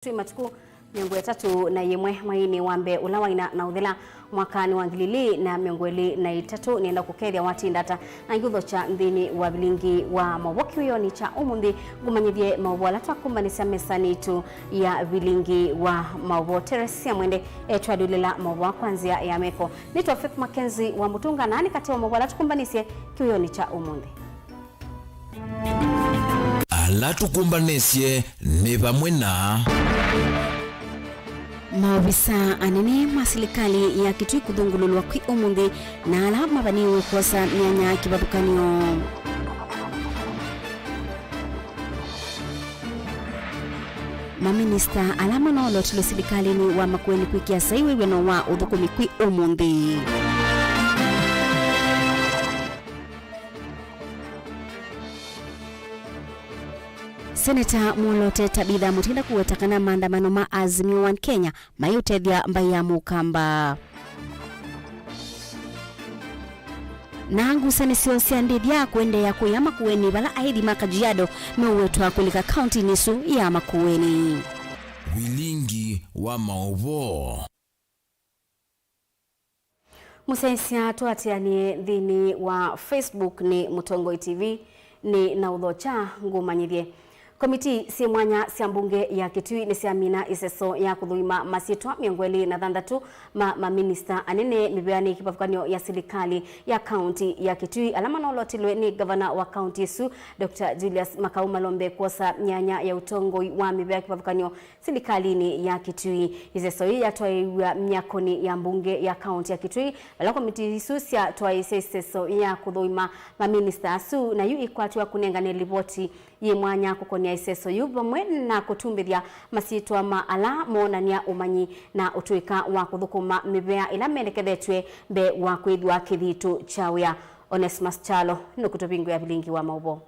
Matuku miongo ya tatu na yemwe maini wambe ulawaina na uthela mwakani wa ngilili na miongweli na itatu nienda kukethia wati ndata na ngutho cha nthini wa Vilingi wa Mauvoo kiwio ni cha umundi gumanyithie Mauvoo alatwa kumbanisa mesanitu ya Vilingi wa Mauvoo Teresia mwende etwadulela Mauvoo kwanzia ya meko nitwa MAKENZI wa mutunga nani kati wa Mauvoo alatwa kumbanisye kiwio ni cha umundi alatukumbanisye ni pamwe na maofisa anene ma serikali ya Kitui kuthungululwa kwi umuthi na ala mabaniwe kosa myanya kibabukanio. Maminista alama na olotilo serikali ni wa Makueni kwikia saiwe weno wa uthukumi kwi umuthi. Seneta Mulote Tabitha Mutinda kuwetakana maandamano ma Azimio One Kenya mayutethia mbaya mukamba. Nangu sanisio siandithia kuende ya kuya Makueni bala aidi makajiado mewetwa kulika county nisu ya Makueni. Vilingi wa Mauvoo. Musaisia tuatianie dhini wa Facebook ni Mutongoi TV ni na udhocha ngumanyithie. Komiti si mwanya cia mbunge ya Kitui ni ciamina iseso ya kuthurima masitwa miongweli na thandatu ma minister anene mibeani kibafukanio ya serikali ya county ya Kitui alama nolotilwe ni governor wa county su Dr. Julius Makau Malombe kosa nyanya ya utongoi wa mibea kibafukanio serikali ya Kitui. Iseso hii yatwaiwa myakoni ya mbunge ya county ya Kitui ala komiti su cia twaiseso ya kuthurima ma minister su na yu ikwatwa kunengane ripoti ye mwanya kukonia iseso yuba mwena kutumbithia masitwa ma ala monania umanyi na utuika wa kuthukuma mibea ila menekethetwe mbe wa kwithwa kithitu chawia. Onesmus Chalo nukutubingu ya Vilingi wa Mauvoo.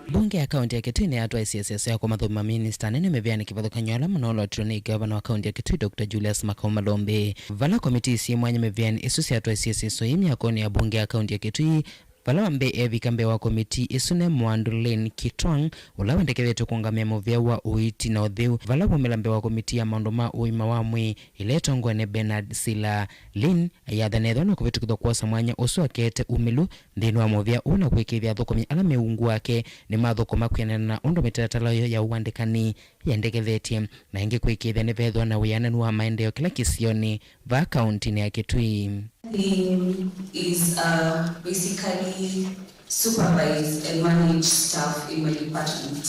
Bunge ya kaunti ya Kitui ni atwa ICSS ya kumathuma minister nene mebeani kivathukanyo ala manolo atroni governor wa kaunti ya Kitui Dr. Julius Makau Malombe. Vala komiti si mwanya mebeani isusi atwa ICSS imyakoni ya bunge ya kaunti ya Kitui Vala mbe evikambe wa komiti isune Mwanduleni Kitwang ula wendekevetwe kungamia muvea wa uiti na utheu. Vala wamelambe wa komiti ya maunduma uima wa mwi iletongwa ne Bernard Sila Lin yathanethwa na kuvitukithwa kuosa mwanya usu akete umilu nthini wa muvea una kwikithia thukumi ala meungu wake ni mathukuma kwianana na undu mitaratara ya uandikani yendekethetie na ingi kwikithia ni vethwa na wiananu wa maendeleo kila kisioni va kaunti ni ya Kitui. Is basically supervise and manage staff in my department.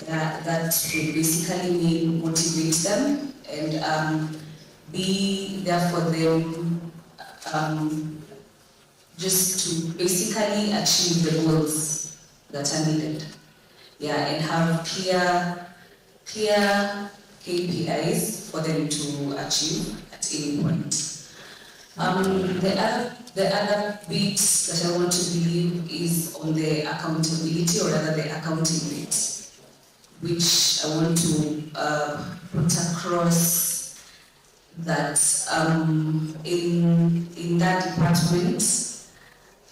That will basically mean motivate them and be there for them just to basically achieve the goals that are needed. And have clear KPIs for them to achieve at any point. The other bits that I want to believe is on the accountability, or rather the accounting bit, which I want to put across that in that department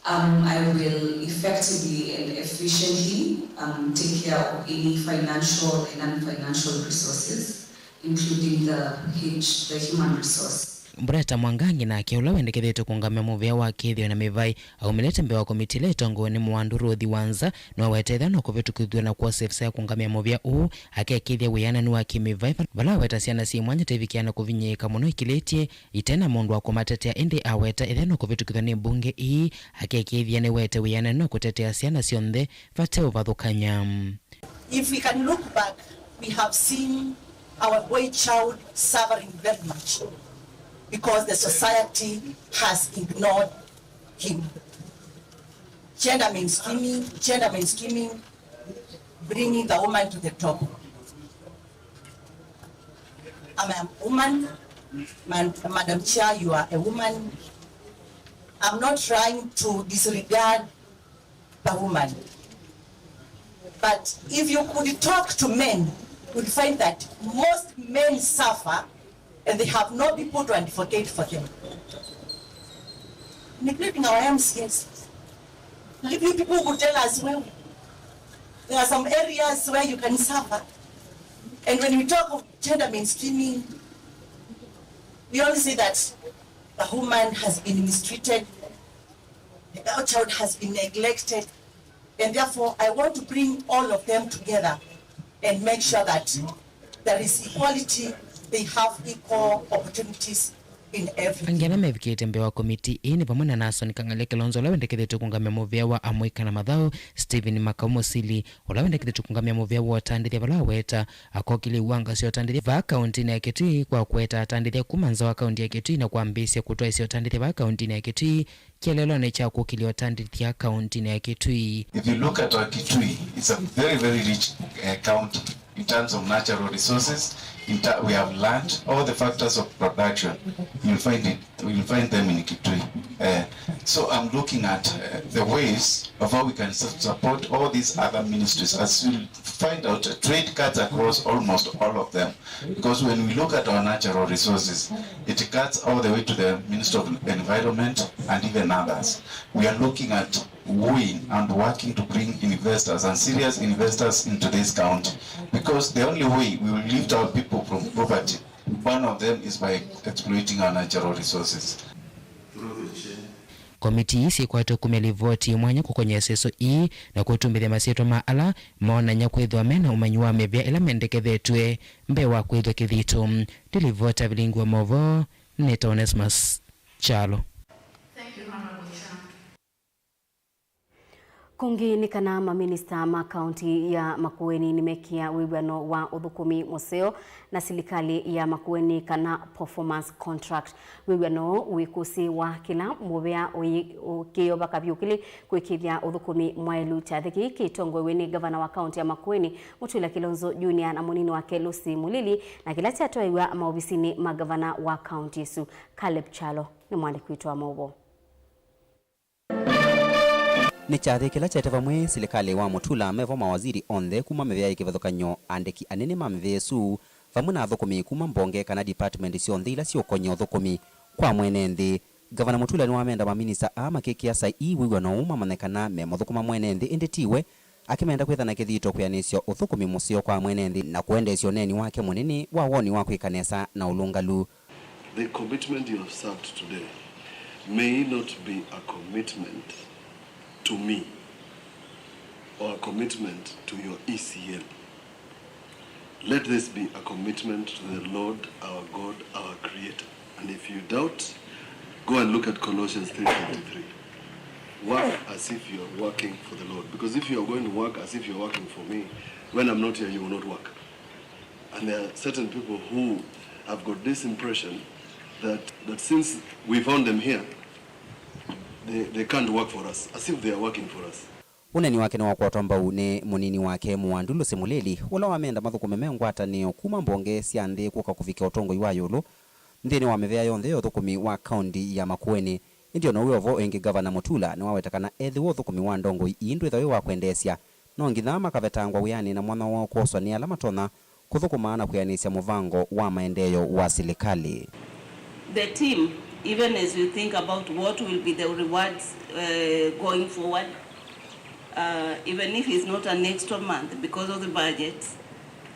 I will effectively and efficiently take care of any financial and non-financial resources, including the human resource. Mbreta Mwangangi na akiula wendekethetwe kungamia muvea wa kithio na mivai au milete mbe wa komiti letongo ni Mwanduruthi Wanza na wetethia na kuvitukithwa na kuwa safe ya kungamia muvea uu akekithia wiana ni wa kimivai vala weta siana si mwanya tevikiana kuvinyika muno ikiletie itena mundu wa kumatetea indi aweta ithena kuvitukithwa ni bunge ii akekithia ni wete wiana na kutetea siana sionthe vateu vathukanya. If we can look back, we have seen our boy child suffering very much because the society has ignored him. Gender mainstreaming, bringing the woman to the top. I'm a woman, Madam Chair, you are a woman. I'm not trying to disregard the woman. But if you could talk to men, you would find that most men suffer and they have no people to advocate for them. Neglecting our MCS. If you people would tell us, well, There are some areas where you can suffer. And when we talk of gender mainstreaming, we only say that the woman has been mistreated, the girl child has been neglected, and therefore I want to bring all of them together and make sure that there is equality, they have equal opportunities in everything. Angela mevikite mbe wa komiti ini pamoja na Nason Kangale Kilonzo lawendekete tukungamia muvya wa Amwika na Mathau Stephen Makamusili olawendekete tukungamia muvya wa tandithia bala weta akokili wanga sio tandithia va akaunti ya Kitui kwa kweta tandithia kumanza wa akaunti ya Kitui na kuambisia kutoa sio tandithia va akaunti ya Kitui kielelo ne cha kokili wa tandithia akaunti ya Kitui. If you look at our Kitui, it's a very, very rich county in terms of natural resources. We have land, all the factors of production. You'll find them in Kitui. So I'm looking at the ways of how we can support all these other ministries. As you'll find out, trade cuts across almost all of them. Because when we look at our natural resources, it cuts all the way to the Minister of Environment and even others. We are looking at wooing and working to bring investors and serious investors into this county, because the only way we will lift our people from poverty, one of them is by exploiting our natural resources. Komiti isi kwa tukumeli voti mwanya kukonye seso na kutumbile masieto maala maona nyakwethwa mena umanyua mevya ila mendekethe tue mbewa kwethwa kithito dilivota Vilingi Wa Mauvoo Neta Onesmus Chalo. Kungi ni kana maminista ma kaunti ya Makueni nimekia wibano wa uthukumi museo na serikali ya Makueni kana performance contract. Wibano wikusi wa kila muvea ukiyoba kavyukili kuikithia uthukumi mwailu chathiki kitongwe weni gavana wa kaunti ya Makueni Mutula Kilonzo Junior na munini wake Lucy Mulili na kila chatoiwa maofisini magavana wa kaunti su. Caleb Chalo ni mwandiki wetu wa Mauvoo. Ni chathi kila cheteva mwe serikali wa Mutula mevo mawaziri onthe kuma mevya ikivathukanyo andiki anene mamvesu vamwe na thukumi kuma mbonge kana department cionthe ila ciokonya thukumi kwa mwene nthi. Gavana Mutula ni wamenda maminista a makekia sai wigwano mamanekana me muthukuma mwene nthi inditiwe akimenda kwithana kithito kwianisyo uthukumi musio kwa mwene nthi na kuendesyo neni wake munini wa woni wa kwikanesa na ulungalu. The commitment you have served today may not be a commitment to me or a commitment to your ECL. Let this be a commitment to the Lord, our God, our Creator. And if you doubt, go and look at Colossians 3:23. Work as if you are working for the Lord. Because if you are going to work as if you are working for me, when I'm not here, you will not work. And there are certain people who have got this impression that since we found them here, they can't work for us, as if they are working for us. Uneni wake ni wakwatwa mbau ni munini wake Muandulu Semuleli ula wamenda mathukume mengwatanio kuma mbonge cia nthi kuka kufikia utongo iwa yulu nthini wa mevea yonthe yothukumi wa kaunti ya Makueni. Indio no wevo engi gavana Mutula ni wawetakana ethi wothukumi wa ndongo indu ithawe wa kwendesya no ngitha makavetangwa wiani na mwana wa kuoswa ni ala matona kuthukuma na kuyanisya muvango wa maendeleo wa serikali. The team, even as we think about what will be the rewards going forward, even if it's not an extra month because of the budget,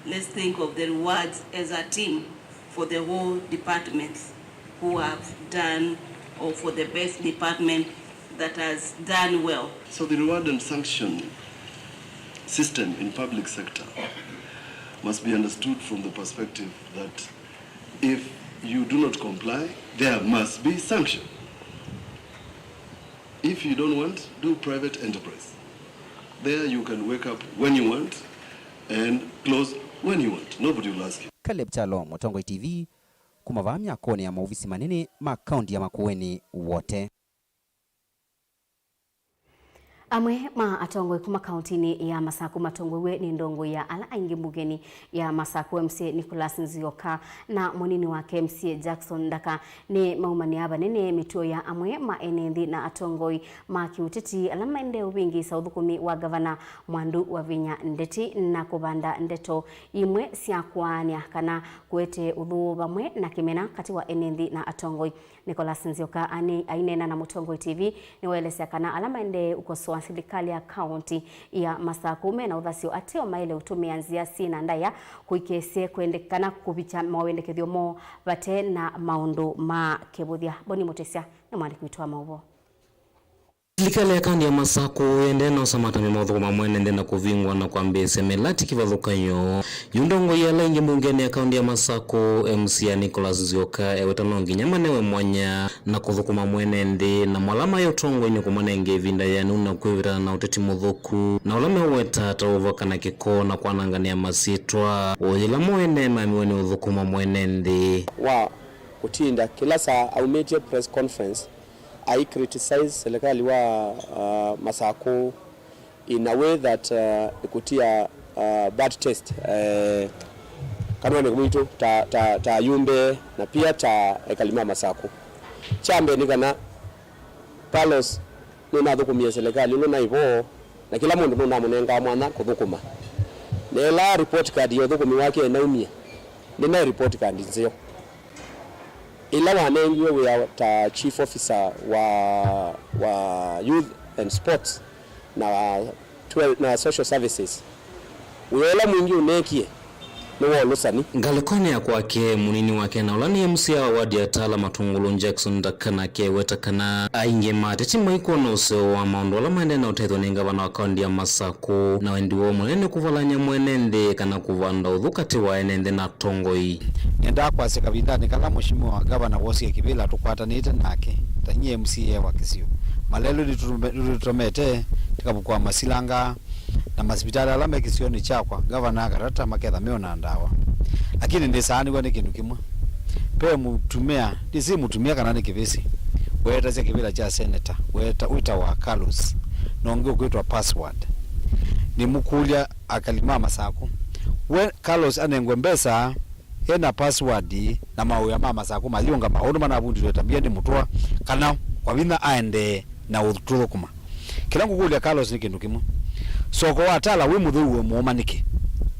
let's think of the rewards as a team for the whole departments who have done, or for the best department that has done well. So the reward and sanction system in public sector must be understood from the perspective that if you do not comply, there must be sanction. If you don't want, do private enterprise. There you can wake up when you want and close when you want. Nobody will ask you. Caleb Chalo, Mutongo TV, kumavamia kone ya maofisi manene makaunti ya Makueni wote. Amwe ma atongwe kuma kauntini ya Masaku matongwe ni ndongo ya ala aingi mugeni ya Masaku MC Nicholas Nzioka na monini wake MC Jackson Ndaka ni maumani aba nene mituo ya amwe ma enendi na atongoi ma kiuteti ala maendeo wingi sauthukumi wa gavana Mwandu wa Vinya Ndeti na kubanda ndeto imwe siakwanya kana kuete udhu bamwe na kimena kati wa enendi na atongoi. Nicholas Nzioka ainena na Mutongo TV ni waelesea kana ala maende ukosoa wa serikali ya kaunti ya Masakume na uthasio ateo maile utumianzia sina ndaya kuikesie kuendekana kubicha mawendekethio mo bate na maundu ma kebuthia. Boni Mutesia na mwandiki wetu wa Mauvoo. Serikali ya kaunti ya Masaku yende na usamatami maudhukuma mwene ndena kuvingwa na kwambe semelati kivathukanyo yundongo ya laingi mbungeni ya kaunti ya Masaku MCA Nicholas Zioka ewetanongi nyamanewe mwanya na kuthukuma mwene ndi na mwalama ya utongo inyo kumanenge vinda ya nuna kwevira na uteti mudhuku na ulame uweta tauvaka na kiko na kwanangani ya masitwa ujila mwene mamiweni udhukuma mwene ndi wa kutinda kila saa au media press conference I criticize serikali wa Masaku in a way that ikutia bad taste kanone kumito ta yumbe na pia ta ekalima Masaku chambe ni kana Carlos nuna thukumia serikali nuna ivo na kila mundu nuna munenga mwana kuthukuma nela report card yo thukumi wake naumia nina report card nzio ila wanengiwe we are chief officer wa youth and sports na social services wela mwingi unekie no lusani Galekone ya kwake munini wake na ulani MCA wa wadi ya Tala Matungulu Jackson dakana ke wetakana ainge mate chimaiko na useo wa maundu wala maende na utetho ninga wana wakaundi ya Masaku na wendi uo mwenene kuvalanya mwenende kana kuvanda udhukati wa enende na tongoi nenda kwa seka vindani kala mheshimiwa wa gavana wosi ya kibila tukwata nite nake tanyie MCA wa Kisio malelo litumete tikabukwa masilanga na masipitali alame Kisio ni chakwa gavana akarata maketha meona ndawa lakini ndisani kwa kindu kimwe pe mutumia disi mutumia kana ni kivisi weta cia kibila cha senator weta wa Carlos nonge kwitwa password ni mukulia akalima Masaku we Carlos anengwe mbesa ena password na mauya mama Saku mayunga maundu manabundi tabia ni mutwa kana kwa vina aende na uthukuma kila ngukulia Carlos ni kindu kimwe soko watala we muthuwe muomaniki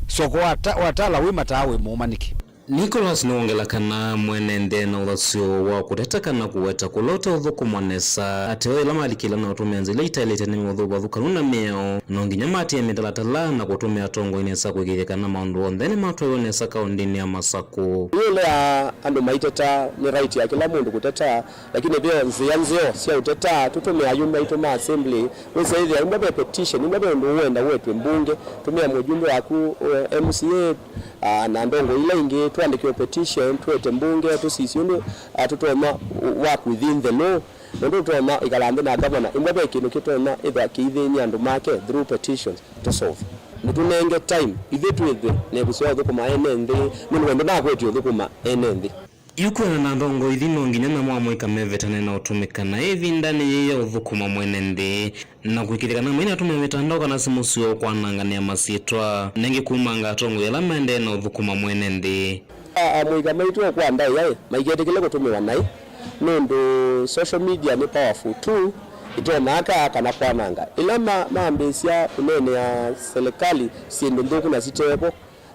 soko watala we matawe muomaniki Nicholas niongela kana mwenende na uthasio wa kuteta na kuweta kulota uthukuma nesa ateo ila malikila na utumenzi leita ilete ni udhuba dhukanuna meo nongi nyamati ya mitalatala na kutumia tongo inesa kuigirika na maundu ondheni matuwa inesa kaundini ya Masaku yule ando maiteta ni right ya kila mundu kuteta lakini vio nzio siya uteta tutumia yumba ituma assembly wese hithi ya umbabe petition umbabe ndu uenda wetu mbunge tumia mujumbe waku MCA na ndongo ila ingi tuandike petition tuete mbunge tusisi undu tutoma work within the law ndu tutoma ikalambe na governor imbabe kinu kitoma either kiithini andu make through petitions to solve nitunenge time ithitu ithi nebuswa thukuma enende niwende na kwetu thukuma enende yukwena na ndongo ithino nginya na mwamwika mevetane na utumikana hivi ndani yeye uthukuma mwenende na kuikirikana mwini atume mitandao kana simusio kwa nangania masitwa nengi kumanga tongo yala mende na uthukuma mwenende mwika maitu kwa ndai yae maigetekele kutumiwa nai nundu social media ni powerful tool itonaka kana kwananga ila maambisia unene ya serikali sindu nduku na sitepo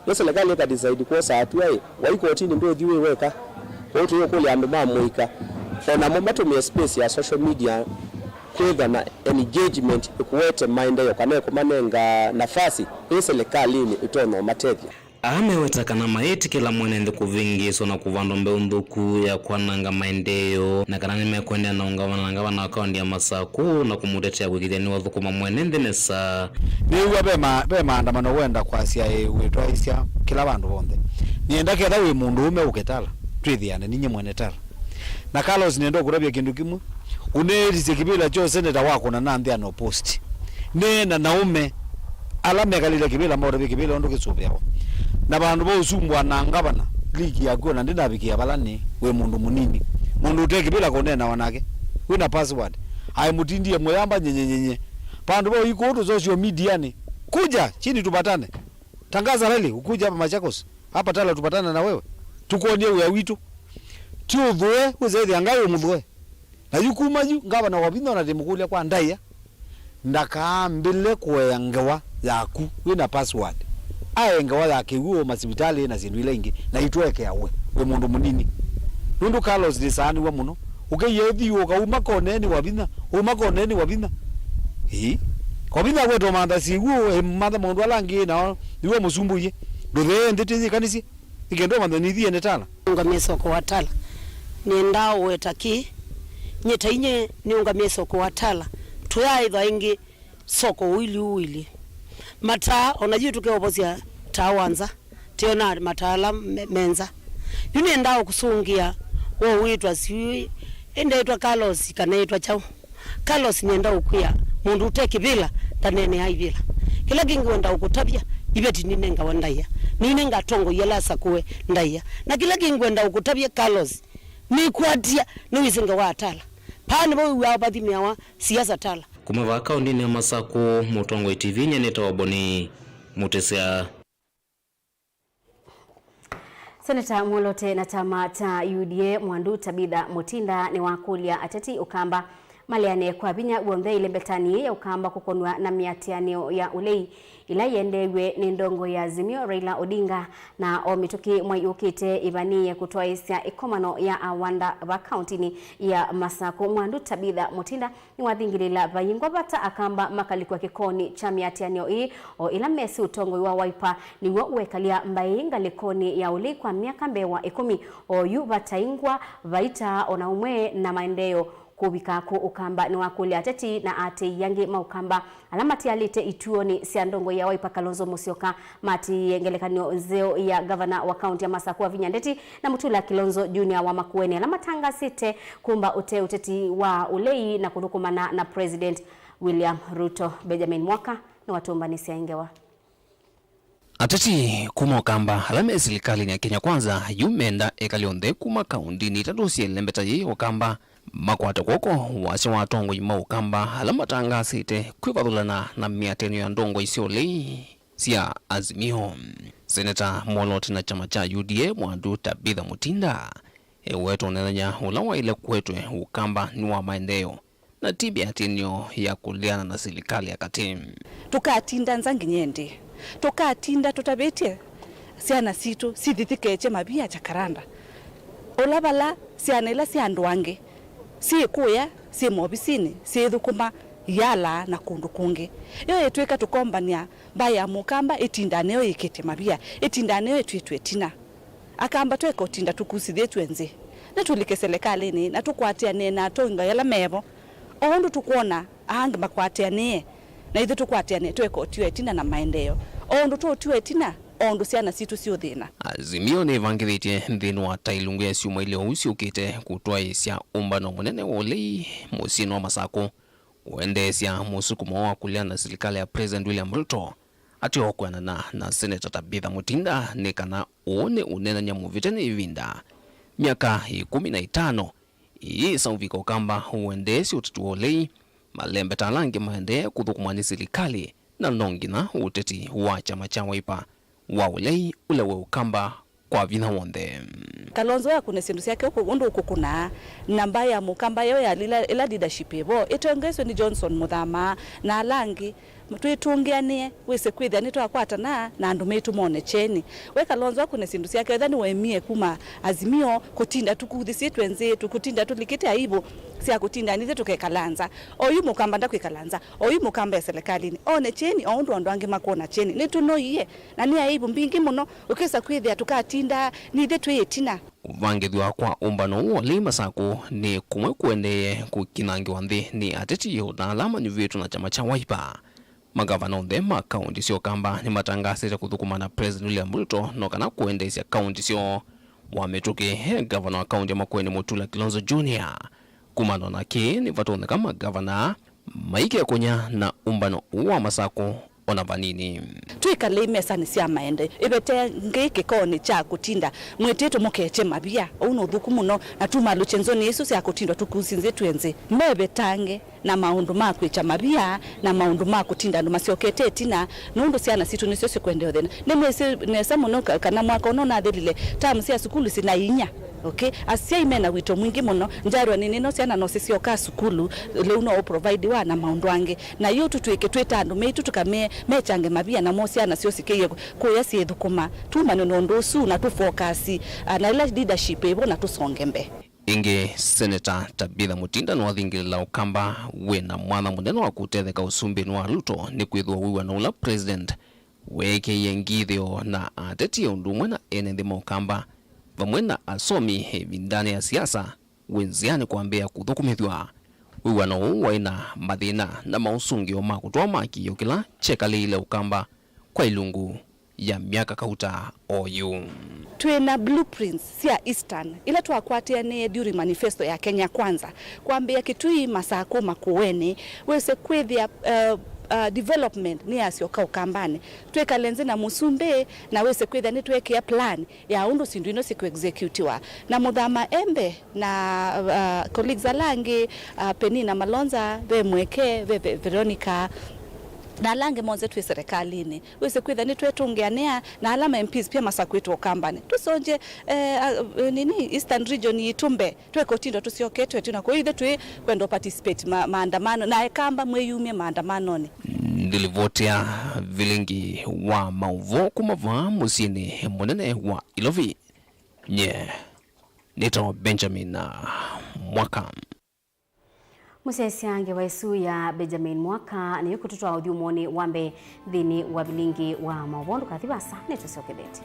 ya serikali ka decide kwa saatu yae waikotini ndio thiwe weka otu yokuli andu mamwika ona mombatumia space ya social media kwetha na engagement ikuwete mind yo kana kumanenga nafasi ya serikalini itono matethia ameweta kana maiti kila mwenende kuvingiswa na kuvando mbeunduku ya kwananga maendeyo na kana nimekwenda na ungavana na akaunti ya Masaku na kumutetea kwigithia ni wathukuma mwenende nesa niwa be maandamano wenda kwa cia wetwa isia kila bandu bonthe nienda ketha wi mundu ume uketala twithiane ninye mwenetala na Carlos nendo kurabia kindu kimwe unerize kibila cho senator wako na nanthi ano post nena naume alame kalile kibila mora kibila ndo kisubyao na bandu bo usumbwa na ngabana ligi yako na ndinabikia balani we mundu munini mundu uteke bila konena wanake wina password hai mutindie moyamba nyenyenyenye bandu bo iko social media ni kuja chini tupatane tangaza rally ukuja hapa Machakos hapa Tala tupatane na wewe tukuonie ya wito tuthwe uzethi angayo muthwe na yukuma yu ngabana wabino na demukulia kwa ndaya ndakaambile kuengewa yaku wina password aengewa yake huo masibitali na zindu ile ingi na itweke yawe we mundu munini nundu Carlos disani wa muno ukeyethi uka umakoneni wabina Kobinya kwetu manda sigu manda mundu alangi na niwe musumbuye. Ndothe ndetizi kanisi. Ikendo manda nithi netala. Ungamie soko watala. Nienda wetaki. Nyeta inye ni ungamie soko watala. Tuya idha ingi soko uili. Mata onaji tuke opozia tawanza. Tiona matala menza. Yuni endao kusungia. Wo uitwa siwi. Enda itwa Carlos kana itwa chao. Carlos nienda ukuya. Mundu uteki bila tanene hai bila. Kila kingi wenda ukutabia. Ibeti ninenga wandaya. Ninenga tongo yelasa kuwe ndaya. Na kila kingi wenda ukutabia Carlos. Ni kuatia niwisinga wa atala. Pani bo wa bathi mewa siasa tala. Kumava akaunti ni Masako Mutongo TV nyeneta waboni mutesea. Seneta Mwolote na chama cha UDA Mwandu Tabitha Mutinda ni wakulia ateti ukamba maliane kwa binya uombe ile betani ya ukamba kukonwa na miatianio ya ulei ila yendewe ni ndongo ya Azimio Raila Odinga na omituki mwayukite ibani ya kutoa isia ikomano ya awanda wa kauntini ya Masako. Mwandu Tabitha Mutinda ni wathingilila bayingwa bata akamba makalikwa kikoni cha miatianio hii o ila mesi utongo wa Wiper ni uwekalia mbayinga likoni ya ulei kwa miaka mbewa 10 o yu bataingwa vaita ona umwe na maendeo kubika ku ukamba ni wakuli ateti na ate yangi maukamba alamati alite ituoni siandongo ya Wiper Kalonzo Musyoka mati ngelekanio nzeo ya governor wa county ya Masako wa Vinyandeti na Mutula Kilonzo Junior wa Makueni alamatanga site kumba uteti wa ulei na kudukumana na President William Ruto. Benjamin Mwaka na watumbani siaingewa ateti kuma ukamba alame serikali ya Kenya Kwanza yumenda ekalionde kuma kaundi ni tadosi lembeta ye ukamba makwata koko wasi watongo yima ukamba alamatanga site kwivathulana na miatenio ya ndongo isiolei sia Azimio. Seneta Mwolote na chama cha UDA Mwandu Tabitha Mutinda wetu nenanya ulawa ile kwetwe ukamba ni wa maendeo na tibi atenio ya kuliana na serikali ya katimu. Tukatinda nzangi nyende tukatinda tutabetie siana situ sithithikeche mabia chakaranda olabala siana ila siandwange si kuya si mobisini si thukuma yala na kundu kungi yo etweka tukombania baya mukamba etindane yo ikete mabia etindane yo etwetwe tina akamba tweka utinda tukusithie twenze na tulike serikali ni na tukwatia nena tonga yala mebo ondu tukuona ahanga makwatia ne na ithu tukwatia ne tweka otwe tina na maendeleo ondu tutwe tina ondu siana situ sio thina. Azimio ni vangirite nthini wa tailungu ya siuma ile usi ukite kutwa isia umbano munene wolei musino wa Masako uendesia musukumo wa kulia na serikali ya President William Ruto ati okwana na Senator Tabitha Mutinda nekana uone unena nyamuvitene ivinda miaka 15 isauviko kamba uendesi utatu wolei malembe talangi maende kuthukumani serikali na nongina uteti wa chama cha Wiper wa ulei ule we ukamba kwa vina wonde. Kalonzo ya kune sindu siake huko undu ukukuna namba ya mukamba yo ya ila leadership ebo itongezwe ni Johnson Muthama na alangi tuitungianie wese kwithia ni twakwata na andu metu mone cheni we Kalonzo kune sindu siake thani wemie kuma Azimio kutinda tukuthisi twenze tukutinda tulikite aibu sia kutinda nize tukekalanza oyu mukamba ndakwikalanza oyu mukamba ya serikali ni one cheni ondu andu makona cheni ni tunoiye na ni aibu mbingi muno ukisa kwithia tukatinda nithe twetina uvangithwa kwa umbano uo lei Masako ni kumwe kuendeye kukinangiwa nthi ni ateti yo na alama nyuvitu na chama cha Wiper. Magavana onthe ma kaunti sio kamba ni matangasite kuthukumana President William Ruto no kana kuendesia kaunti sio wametuke gavana wa kaunti ya Makueni Mutula Kilonzo Junior kumano na ki ni vatone kama gavana maike kunya na umbano uwa Masako ona vanini twikale mesa ni sia maende ibete ngeke koni cha kutinda mweteto mukeche mabia uno thuku muno na tumalu chenzoni Yesu sia kutindwa tukusinze twenze mebe tange na maundu makwicha mabia na maundu makutinda ndo masiokete tina nundu siana situ nisio sikwendeo thena nemwese nesa muno kana mwaka ono na thelile tamu sia sukulu sina inya. Okay, asia imena wito mwingi muno njarwa nini no siana no sisio ka sukulu le uno provide wa na maundu ange na yo tutweke tweta andu meitu tukame mechange mabia na mosiana sio sikeye kuya sie thukuma tuma no ndosu na tu focus na ila leadership ebo na tusonge mbe inge Senator Tabitha Mutinda no athingirira ukamba wina mwana munene wa kutetheka usumbi wa Ruto ni kwithwa wiwa na ula president weke yengithio na ateti undumwe na ene ukamba vamwe na asomi ndani ya siasa wenziani kuambia kuthukumithwa wiwa na waina mathina na mausungio ma kutoa maki kila chekalile ukamba kwa ilungu ya miaka kauta oyu. Tuena blueprints cia Eastern ila twakwatia ne during manifesto ya Kenya Kwanza kuambia Kitui Masako Makueni wese kwithia development ni asioka ukambane tweka lenze na musumbe na wese kwithia ni twekea plan ya undu sinduino siku executiwa na muthama embe na colleagues alangi Penina Malonza ve mweke ve Veronica na lange monze twe serikalini wese kwitha ni twetungianea na alama MPs pia masakwetu okambane tusonje nini Eastern region yitumbe twekotindo tusioketwe tuna kwa hiyo twe kwenda participate maandamano na ekamba mweyumie maandamano ni ndilivotia Vilingi Wa Mauvoo kumava musini munene wa Ilovi nito Benjamin Mwaka. Musesiange wa isu ya Benjamin Mwaka ni yukututwa udhiumoni wambe dhini wa Vilingi Wa Mauvoo kathibasa netusokebeti.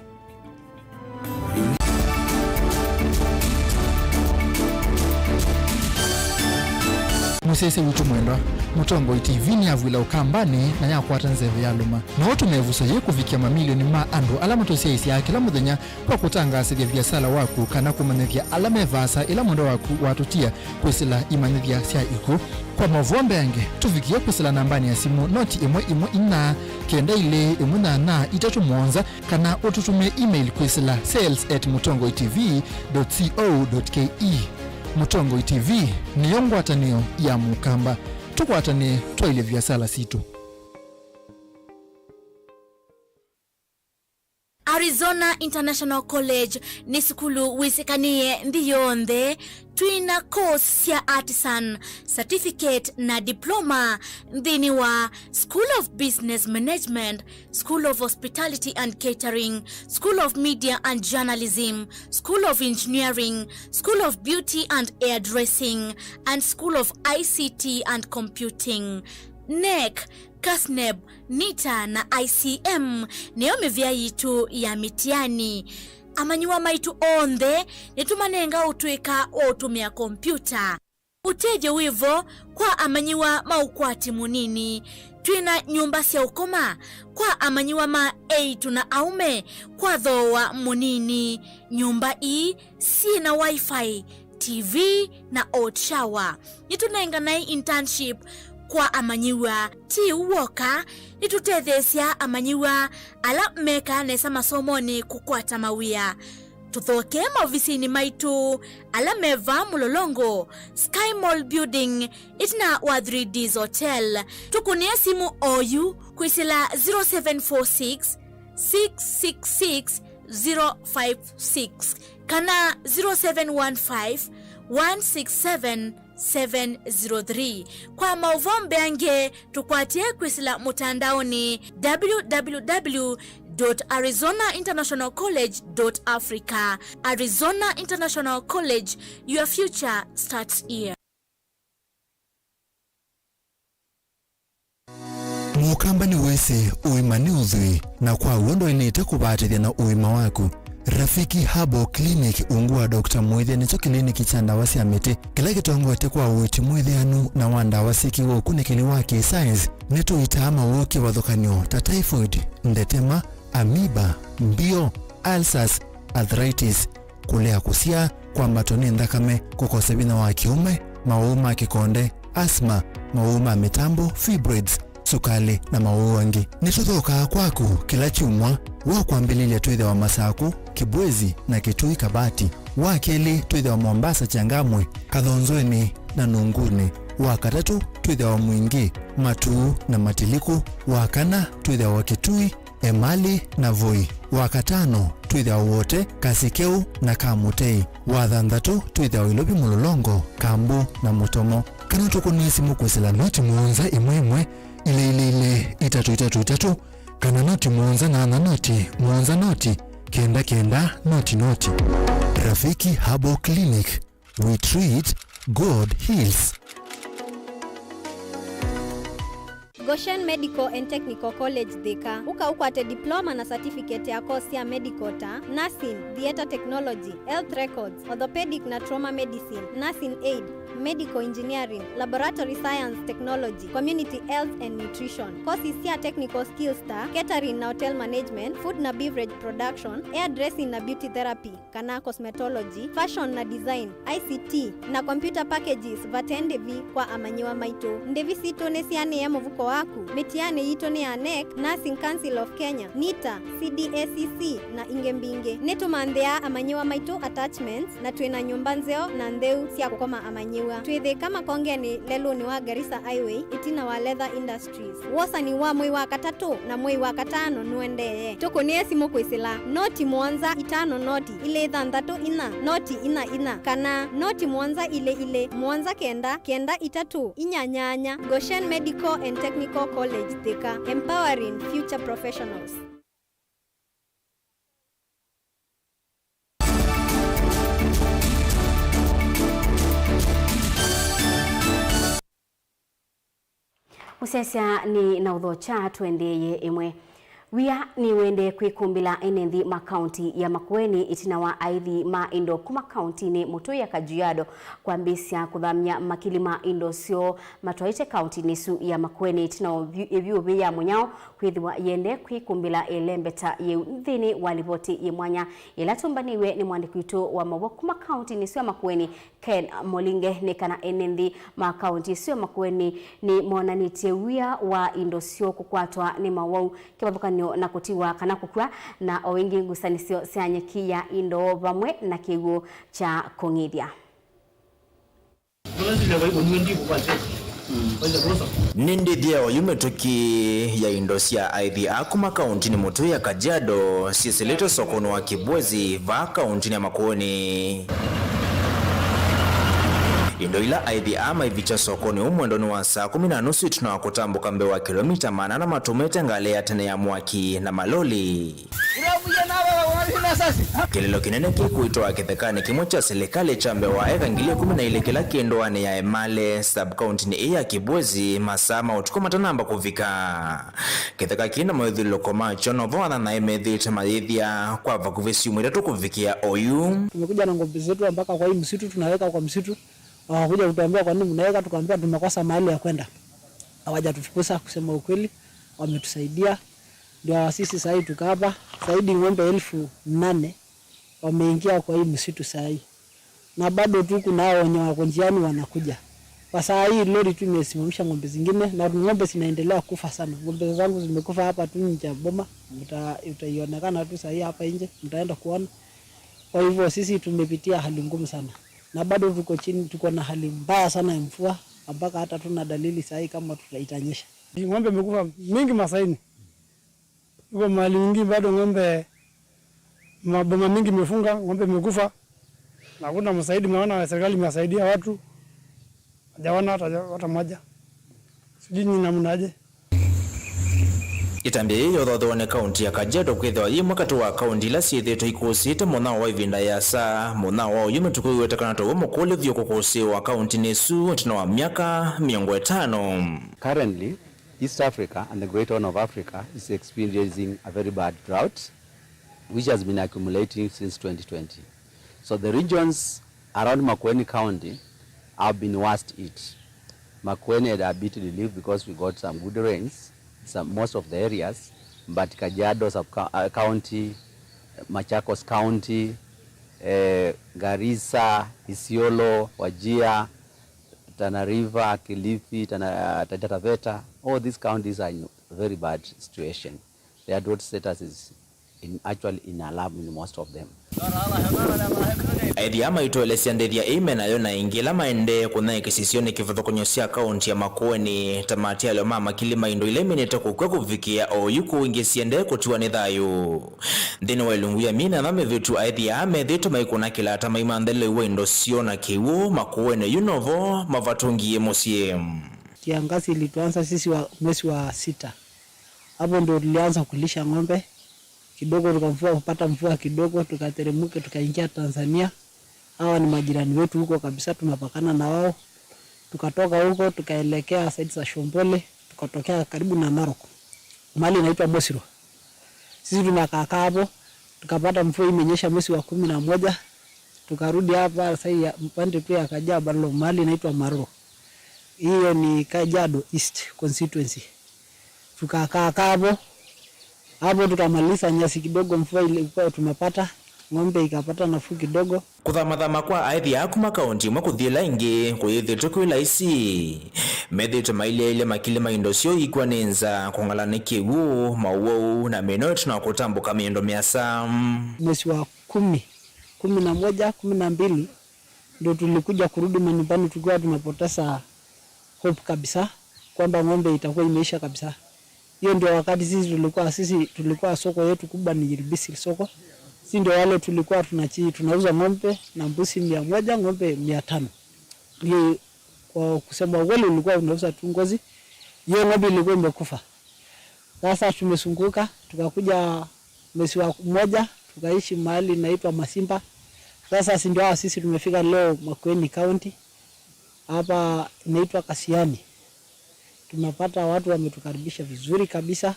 Musese witu mwendwa Mutongo TV ni avwila ukambani na yakwata nzeve yaluma na watu mevuso ye kufikia mamilioni ma andu alama tosiaisi ya kila muthenya kwa kutangasithia biasala waku kana kumanithia alama evasa ila mundo waku watutia kwisila imanithia sia iku kwa Mauvoo mbenge tufikia kwisila nambani ya simu noti imwe ina kenda ile imuna na itatu mwonza kana ututumia email kwisila sales@mutongotv.co.ke. Mutongo TV ni yongwatanio ya mukamba tukwatane twaile biasala situ. Arizona International College ni skulu wisekanie ndiyonde twina course ya artisan certificate na diploma ndini wa School of Business Management, School of Hospitality and Catering, School of Media and Journalism, School of Engineering, School of Beauty and Hairdressing, and School of ICT and Computing. NEC, Kasneb, NITA na ICM niyo mivya yitu ya mitiani. Amanyiwa maitu onde nitumanenga utweka otumia kompyuta. Uteje wivo kwa amanyiwa maukwati munini. Twina nyumba sia ukoma kwa amanyiwa ma eitu na aume kwa dhowa munini. Nyumba ii si na wifi, TV na hot shower. Nitunenga na internship kwa amanyiwa ti uwoka nitutethesia amanyiwa ala meka nesa masomoni kukwata mawia. Tuthoke maofisini maitu ala meva mulolongo Sky Mall Building itina wa 3Ds Hotel. Tukunia simu oyu kuisila 0746 666 056 kana 0715 167 703. Kwa Mauvoo mbeange tukwatie kwisila mutandaoni www.arizonainternationalcollege.africa. Arizona International College, your future starts here. Mukamba ni wese uimani uzui na kwa uondo inite kubatithia na uima waku. Rafiki Habo Clinic ungua Dr. Mwithia nicho kliniki cha ndawa cia miti kila kitongote kwa uiti mwithianu na wanda wasiki wo kunikili wake science netu itama woke wathukanio ta typhoid, ndetema, amoeba, mbio, ulcers, arthritis, kulea kusia kwa matoni ndakame, kukosa bina wa kiume, mauma kikonde, asthma, mauma mitambo, fibroids, sukali na mauwangi. Nituthoka kwaku kila chumwa wa kuambililia tuithe wa Masaku, Kibwezi na Kitui Kabati, wa keli tuithe wa Mombasa Changamwe, Kathonzweni na Nunguni, wa katatu tuithe wa Mwingi, Matuu na Matiliku, wa kana tuithe wa Kitui, Emali na Voi, wa katano tuithe wa wote Kasikeu na Kamutei, wa thanthatu tuithe wa Ilobi Mulolongo, Kambu na Mutomo. Kana tukunisi mukwisila noti muonza imwe ile itatu kana noti muonza na noti muonza noti kenda noti. Rafiki Habo Clinic We treat, God heals. Goshen Medical and Technical College Thika ukwate diploma na certificate ya course ya medical ta nursing, theater technology, health records, orthopedic na trauma medicine, nursing aid, medical engineering, laboratory science technology, community health and nutrition. Courses ya technical skills ta catering na hotel management, food na beverage production, hairdressing na beauty therapy, kana cosmetology, fashion na design, ICT na computer packages vatendevi kwa amanyiwa maito. Ndevi sito nesiane ya muvuko waku. Metiane yito ni ANEC, Nursing Council of Kenya, NITA, CDACC na ingembinge. Neto mandea amanyiwa maito attachments na tuena nyumbanzeo na ndeu siya kukoma amanyiwa. Tuweze kama konge ni lelo ni wa Garissa Highway, itina wa Leather Industries. Wosa ni wa mwi wa katatu na mwi wa katano nuendeye. Toko niesi moko isila. Noti mwanza itano noti. Ile ithandato ina. Noti ina. Kana noti mwanza ile. Mwanza kenda itatu. Inyanyanya. Goshen Medical and Technical College Thika, empowering future professionals. Musesya ni na udhocha tuendeye imwe. Wia ni wende kwikumbila enenthi makaunti ya Makueni itina wa aithi ma indo kuma kaunti ni muto ya Kajiado kwa mbisia kuthamia makilima indo sio matwaite kaunti nisu ya Makueni itina wa eviu ya munyao kwithiwa yende kwikumbila elembeta thini wa ripoti ya mwanya ilatumbaniwe ni mwandiki witu wa Mauvoo kuma kaunti nisu ya Makueni Ken Molinge nekana enenthi makaunti sio Makueni ni monanitie wia wa indo sio kukwatwa ni Mauvoo kibathukani na kutiwa kana kukua na owengi ngusanisio sianyeki ya indo vamwe na kigo cha kongidia. Nindi diao yumetoki ya indosia aithi akuma kaunti ni mutu ya Kajiado siseleto sokono wa Kibwezi va kaunti ya Makueni. Indo ila aithi ama ivicha sokoni umwendoni wa saa 10:30 tunawakutambuka mbe wa kilomita 8 na matumete ngale ya tene ya mwaki na maloli. Kililo kinene kikuitwa kithekani kimwe cha serikali cha Mbewa eka ngile 12 kila kiendoane ya Emale sub-county ni ya Kibwezi masama utukoma tanamba kuvika. Kitheka kina mwethilo koma chono vwana na emethite maithia kwa vakuvisi umwira kuvikia oyu. Tumekuja na ngombe zetu mpaka kwa hii msitu tunaweka kwa msitu. Hawakuja kutuambia kwa nini mnaweka, tukamwambia tumekosa mahali ya kwenda. Hawajatufukuza kusema ukweli, wametusaidia. Ndio sisi sasa hivi tuko hapa, zaidi ng'ombe 8,000 wameingia kwa hii msitu sasa hivi. Na bado tu kuna wenye wako njiani wanakuja. Kwa saa hii lori tu imesimamisha ng'ombe zingine na ng'ombe zinaendelea kufa sana. Ng'ombe zangu zimekufa hapa tu nje ya boma, utaionekana tu sasa hii hapa nje, mtaenda kuona. Kwa hivyo sisi tumepitia hali ngumu sana. Na bado tuko chini, tuko na hali mbaya sana ya mvua mpaka hata tuna dalili sahi kama tutaitanyesha. Ng'ombe imekufa mingi Masaini. Uko mahali nyingi bado ng'ombe maboma mingi imefunga, ng'ombe imekufa. Na kuna msaidi maana serikali imesaidia watu. Hajaona hata moja. Sijui ni namna aje. Itambia hiyo thothoone kaunti ya Kajiado kwithwa yi mwakati wa kaunti la siethito ikusite munao wa ivinda ya saa munao wa yume tukuiwete kana to mukuli vyo kukusi wa kaunti nesu tino wa miaka 50. Currently, East Africa and the Great Horn of Africa is experiencing a very bad drought which has been accumulating since 2020. So the regions around Makueni County have been worst hit. Makueni had a bit relief because we got some good rains. Most of the areas, but Kajiado County, Machakos County, Garissa, Isiolo, Wajir, Tana River, Kilifi, Taita Taveta, all these counties are in a very bad situation. Their drought status is actually in alarm in most of them. Aithi ama ituelesia ndethia ime na yona ingila maende kuna ikisisioni kivathokonyosia kaunti ya Makueni tamati alio mama kilima indo ile minete kukwe kuvikia o yuku ingesiende kutiwa ni thayu. Ndini wa ilungu ya mina na mevitu aithi ame dhito maikuna kila hata maimandele uwe indo sio na kiwu Makueni yunovo mavatungi emosie. Kiangazi ilituanza sisi wa mwezi wa 6. Hapo ndio tulianza kulisha ng'ombe. Kidogo tukamfua kupata mvua kidogo tukateremka tukaingia Tanzania. Hawa ni majirani wetu huko kabisa, tunapakana na wao. Tukatoka huko tukaelekea side za Shombole, tukatokea karibu na Narok. Mahali inaitwa Mosiro. Sisi tunakaa hapo, tukapata mvua imenyesha mwezi wa 11. Tukarudi hapa sasa mpande pia Kajiado, mahali inaitwa Maro. Hiyo ni Kajiado East constituency. Tukakaa hapo tukamaliza nyasi kidogo, mvua ilikuwa tumepata, ng'ombe ikapata nafuu kidogo. Kuthamatha kwa aithi yaku makaunti mwa kuthila ingi kuyithitwe kwila isi methitwe maile ile makilima indo cio ikwanenza kungalana kiwu mauo na minot na kutambuka miendo miasa. Mwezi wa 10, 11, 12 ndio tulikuja kurudi manyumbani, tukiwa tumepoteza hope kabisa kwamba ng'ombe itakuwa imeisha kabisa. Hiyo ndio wakati sisi tulikuwa soko yetu kubwa ni Ilbisi soko. Sisi ndio wale tulikuwa tunauza ng'ombe na mbuzi 100, ng'ombe 500. Ni kwa kusema kweli ulikuwa unauza tu ngozi. Hiyo ng'ombe ilikuwa imekufa. Sasa tumesunguka, tukakuja mwezi wa 1, tukaishi mahali inaitwa Masimba. Sasa sisi tumefika leo Makueni County. Hapa inaitwa Kasiani. Tumepata watu wametukaribisha vizuri kabisa.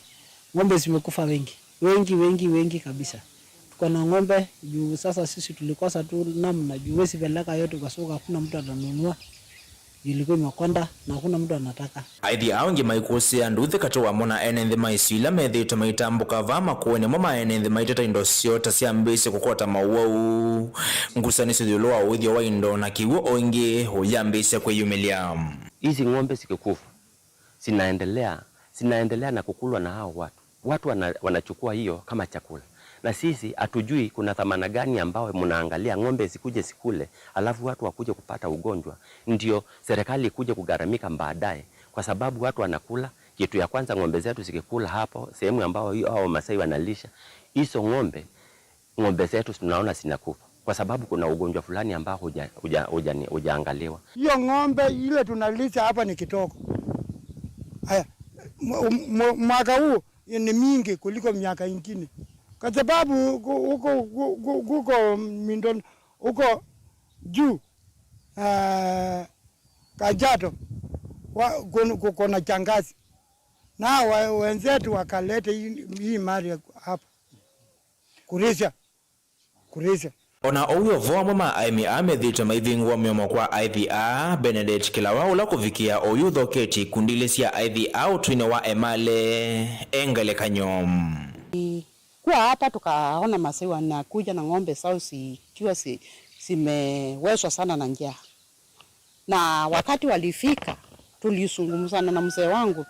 Ng'ombe zimekufa wengi kabisa. Tuko na ng'ombe juu sasa sisi tulikosa tu namna juu wezi peleka yote kwa sababu hakuna mtu atanunua. Ilikuwa imekonda na hakuna mtu anataka. Aithi aonge maikose anduthi katoa mona enenthi maisila methito maitambuka vama kuone mama enenthi maiteta indo ciota cia mbisi kukota mauau ngusanisi thilo wa uthio wa indo na kiwo onge huyambise kweyumilia. Hizi ng'ombe zikikufa zinaendelea na kukulwa na hao watu wanachukua hiyo kama chakula, na sisi hatujui kuna thamana gani ambao mnaangalia ng'ombe sikuje sikule alafu watu wakuje kupata ugonjwa, ndio serikali ikuje kugaramika baadaye, kwa sababu watu wanakula kitu ya kwanza. Ng'ombe zetu zikikula hapo sehemu ambao hao Masai wanalisha hizo ng'ombe zetu tunaona zinakufa kwa sababu kuna ugonjwa fulani ambao hujaangaliwa. Hiyo ng'ombe ile tunalisha hapa ni kitoko. Haya, mwaka huu ni mingi kuliko miaka ingine. Kwa sababu huko Mindon, huko juu Kajiado kuna changazi. Na wenzetu wakalete hii mali hapa. Kurisha. Ona uyo voa mama aimi amethito maithingwa myomo kwa IVA Benedict Kilawa ula kuvikia oyutho keti kundile cia IVA utwine wa emale engale kanyom. Kwa hapa tukaona Masai wanakuja na ng'ombe zao zikiwa zimewezwa sana na njaa. Na wakati walifika tulisungumzana na mzee wangu,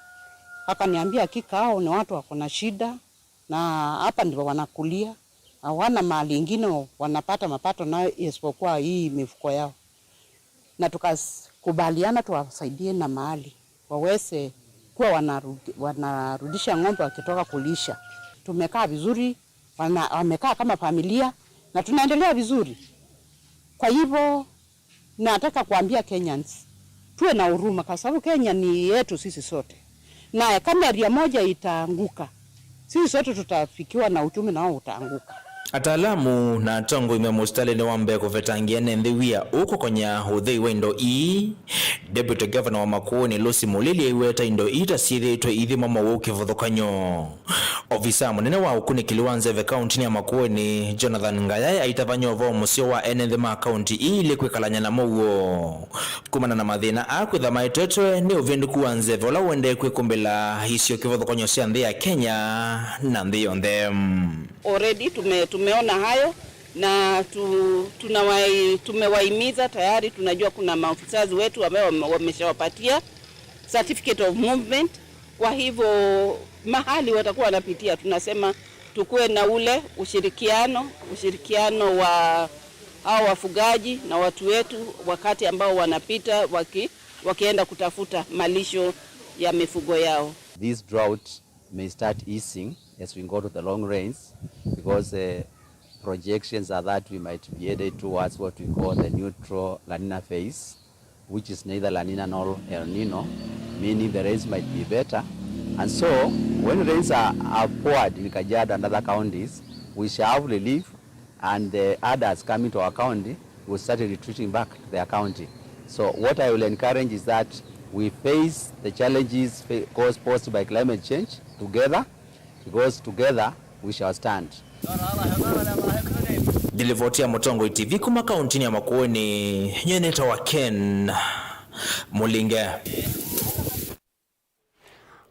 akaniambia hakika hao ni watu wako na shida na hapa ndio wanakulia. Hawana mali ingine wanapata mapato nayo isipokuwa hii mifuko yao. Na tukakubaliana tuwasaidie na mali waweze kuwa wanarudisha ng'ombe wakitoka kulisha. Tumekaa vizuri, wamekaa kama familia na tunaendelea vizuri. Kwa hivyo nataka kuambia Kenyans tuwe na huruma kwa sababu Kenya ni yetu sisi sote. Na kama area moja itaanguka, sisi sote tutafikiwa na uchumi nao utaanguka. Ataalamu na tongo imemustale ni wambe kuvetangia nende wia uko konya hudhei wa indo Deputy Governor wa Makueni Lucy Mulili iweta indo tasithitwe ithi mama woke vodhokanyo. Ofisa munene wa ukuni Kiliwanze ve county ya Makueni Jonathan Ngayaya aitavanyo vo musio wa enenthi ma county ili kwikalanya na mauo kumana na mathina akwitha maitetwe ni uvindu kuwanze vola wende kwikumbila hisio kivodhokanyo cia nthi ya Kenya na nthi yonthe. Already tumeona hayo na tumewahimiza tayari. Tunajua kuna maofisa wetu ambao wameshawapatia certificate of movement. Kwa hivyo mahali watakuwa wanapitia, tunasema tukue na ule ushirikiano wa hao wafugaji na watu wetu wakati ambao wanapita wakienda kutafuta malisho ya mifugo yao. This drought may start easing as we go to the long rains, because projections are that we might be headed towards what we call the neutral La Nina phase, which is neither La Nina nor El Nino, meaning the rains might be better. And so when rains are poured in Kajiado and other counties, we shall have relief, and the others coming to our county will start retreating back to their county. So what I will encourage is that we face the challenges posed by climate change together, because together we shall stand. Dilivotia Mutongo TV kuma kaunti ya Makueni, nyeneta wa Ken Mulinge.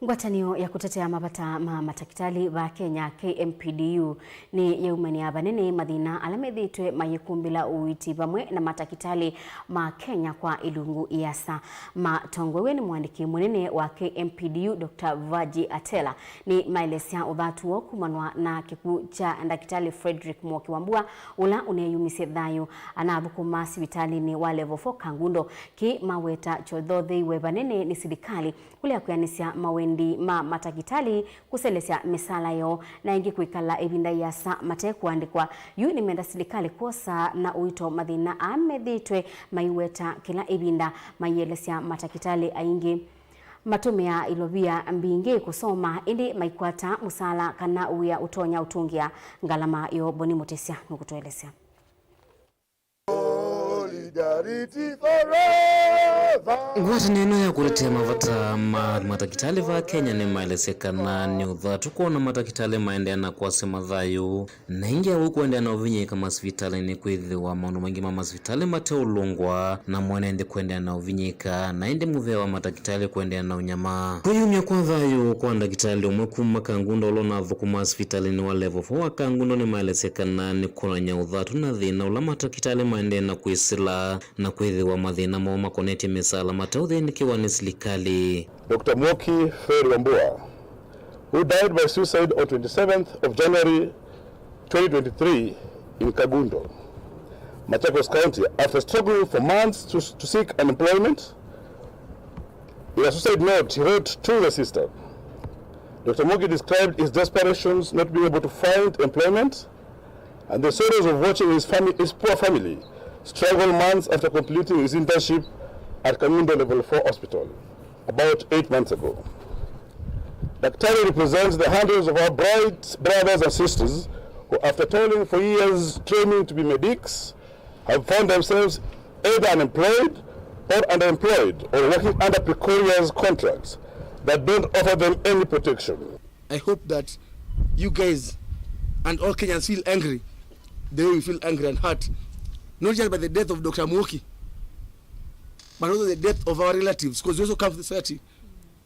Ngwatanio ya kutetea mabata ma matakitali ba Kenya KMPDU ni yeumania banene mathina alamethitwe mayikumbila uwiti bamwe na matakitali ma Kenya kwa ilungu iasa. Matongwewe ni mwandiki munene wa KMPDU Dr. Vaji Atela ni maelesia uthatuo kumanwa na kiku cha ndakitali Frederick Mwokiwambua ula uneyumise thayo anathukuma sibitali ni wa level 4 Kangundo ki maweta chodhothi we banene ni serikali kulia kuyanisia mawendi ma matakitali kuselesia misala yo na ingi kuikala ibinda ya sa mate kuandikwa yu ni menda serikali kosa na uito mathina amethitwe maiweta kila ibinda mayelesia matakitali aingi matumia ilovia mbingi kusoma indi maikwata musala kana uya utonya utungia ngalama yo Boni Mutesia nukutuelesea. Ngwatanio ya kuletea mavata matakitali va Kenya ni maelesekana ni uthatu kuona matakitali maendeana kwa sema thayu na ingi ya kuendeana uvinyika masivitali ni kwithiwa maundu maingi ma masivitali mateulungwa na mwenende kuendeana uvinyika na indi muthea wa matakitali kuendeana unyama kuyumia kwa thayu kwa ndakitali umwe kuma Kangundo ulona thukuma masivitali ni wa level 4 wa Kangundo ni maelesekana ni kunanya uthatu na thina ula matakitali maendeana kuisila na kwithiwa mathina mao makoneti misala matauthi nikiwa ni serikali. Dr. Mwoki Fred Wambua, who died by suicide on 27th of January 2023 in Kagundo, Machakos County, after struggling for months to seek employment. In a suicide note he wrote to the sister. Dr. Mwoki described his desperations not being able to find employment and the sorrows of watching his poor family struggle months after completing his internship at Kagundo Level 4 Hospital about 8 months ago. Daktari represents the hundreds of our bright brothers and sisters who, after toiling for years training to be medics, have found themselves either unemployed or underemployed or working under precarious contracts that don't offer them any protection. I hope that you guys and all Kenyans feel angry the way we feel angry and hurt, not just by the death of Dr. Mwoki, but also the death of our relatives, because we also come to the society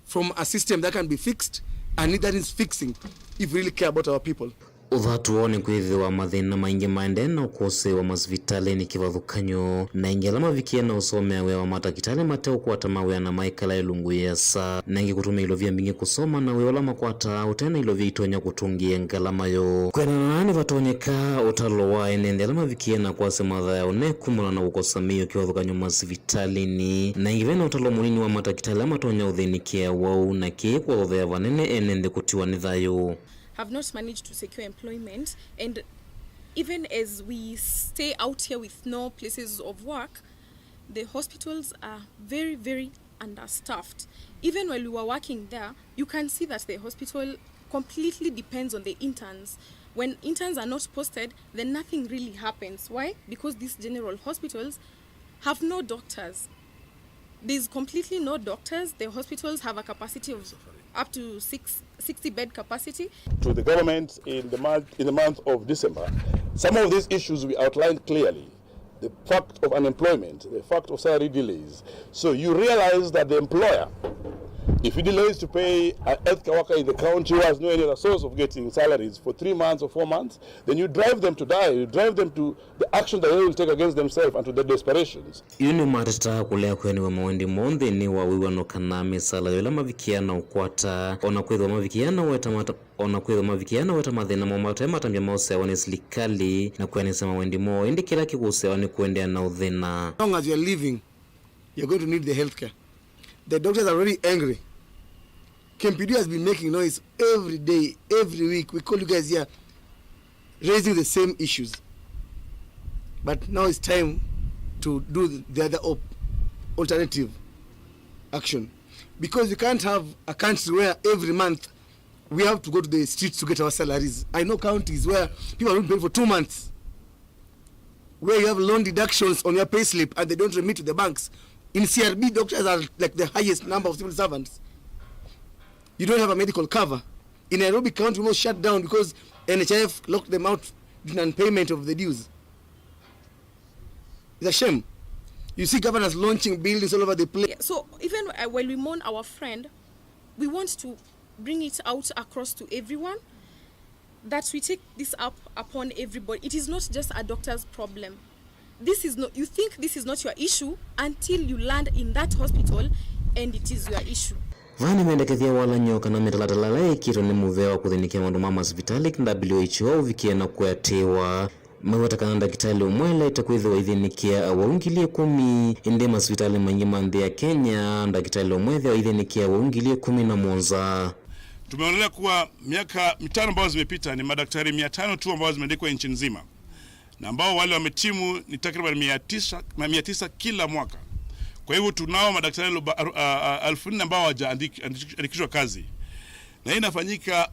from a system that can be fixed and that is fixing if we really care about our people. Uthatu wone kwithiwa mathina maingi maendena ukose wa masivitali ni kivathukanyo na ingela mavikia na usome we wa matakitali mateo kwata mawe na maikala ilungu yasa na ingi kutumia ilovia mbingi kusoma na we wala makwata utena ilovia itonya kutungia ngalama yo kwena nani vatonyeka utalo wa enendela mavikia na kwase mathaya une kumula na ukosamio kivathukanyo masivitali ni na ingi vena utalo munini wa matakitali amatonya uthinikia wau na kie kwa uthea vanene enende kutiwa ni thayu. Have not managed to secure employment, and even as we stay out here with no places of work, the hospitals are very, very understaffed. Even while we were working there, you can see that the hospital completely depends on the interns. When interns are not posted, then nothing really happens. Why? Because these general hospitals have no doctors. There's completely no doctors. The hospitals have a capacity of up to 60 bed capacity. To the government in the month of December, some of these issues we outlined clearly. The fact of unemployment, the fact of salary delays. So you realize that the employer, if he delays to pay a healthcare worker in the county who has no any other source of getting salaries for 3 months or 4 months, then you drive them to die. You drive them to the action that they will take against themselves and to their desperations. Yuni matata kulea kweni wa mawendi monde ni wa wiwa no kanami sala yola mavikiana ukwata ona kwedwa mavikiana weta mathina momata matambia mause wane serikali na kuyanisa mawendi mo indi kila kikuse wane kuendea na uthina. As long as you're living, you're going to need the healthcare. The doctors are already angry. KMPD has been making noise every day, every week. We call you guys here, raising the same issues. But now it's time to do the other alternative action. Because you can't have a country where every month we have to go to the streets to get our salaries. I know counties where people are not paid for 2 months. where you have loan deductions on your payslip and they don't remit to the banks. In CRB, doctors are like the highest number of civil servants. You don't have a medical cover. In Nairobi County, we almost shut down because NHIF locked them out in non-payment of the dues. It's a shame. You see governors launching buildings all over the place. Yeah, so even when we mourn our friend, we want to bring it out across to everyone that we take this up upon everybody. It is not just a doctor's problem. This is not, you think this is not your issue until you land in that hospital and it is your issue. Vani mendekethia wala nyoka na mitalatala ikiro ni muveo kuthinikia mandu ma hospitali WHO vikiena kuatewa mawataka ndagitali umwele itakwithwa ithinikia waungilie 10 inde hospitali manyima nthi ya Kenya ndagitali umwethwa ithinikia waungilie 11. Tumeonelea kuwa miaka 5 ambazo zimepita ni madaktari 500 tu ambao zimeandikwa nchi nzima, na ambao wale wametimu ni takriban 900 kila mwaka. Kwa hivyo tunao madaktari 1000 ambao hawajaandikishwa kazi, na hii inafanyika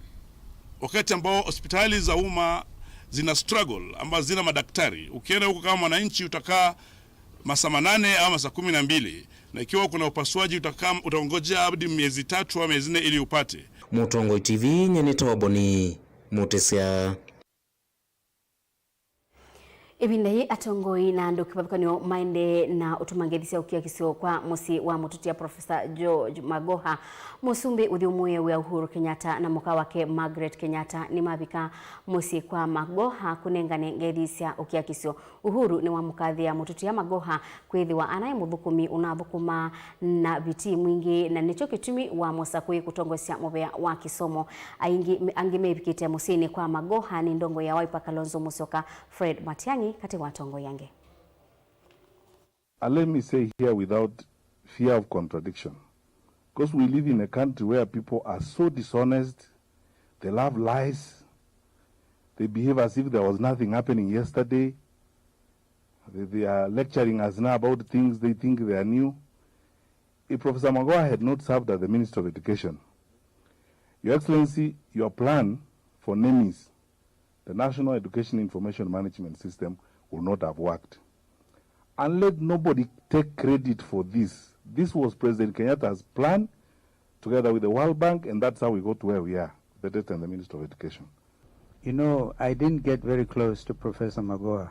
wakati ambao hospitali za umma zina struggle ambazo zina madaktari. Ukienda huko kama mwananchi utakaa masaa 8 au masaa 12, na ikiwa kuna upasuaji utaongojea hadi miezi 3 au miezi 4 ili upate. Mutongo TV nyeneta waboni mutesia Ibindai atongoi na ndo kipapakanyo maende na utumangedisia ukia kisio kwa musi wa mututia Profesa George Magoha musumbi udhiumuye wa Uhuru Kenyatta na muka wake Margaret Kenyatta ni mabika musi kwa Magoha kunengane ngedisia ukia kisio. Uhuru ni wa mukadhi ya mututia Magoha kwethiwa anaye muthukumi unathukuma na biti mwingi na nicho kitumi wa musakui kutongosia mubea wa kisomo angime bikite musini kwa Magoha ni ndongo ya Wiper Kalonzo Musyoka Fred Matiang'i kati watongo yange. Let me say here without fear of contradiction, because we live in a country where people are so dishonest, they love lies, they behave as if there was nothing happening yesterday, they are lecturing us now about things they think they are new. If Professor Magoha had not served as the Minister of Education, Your Excellency, your plan for NEMIS, the National Education Information Management System, will not have worked. And let nobody take credit for this. This was President Kenyatta's plan together with the World Bank, and that's how we got to where we are, the President and the Minister of Education. You know, I didn't get very close to Professor Magoha,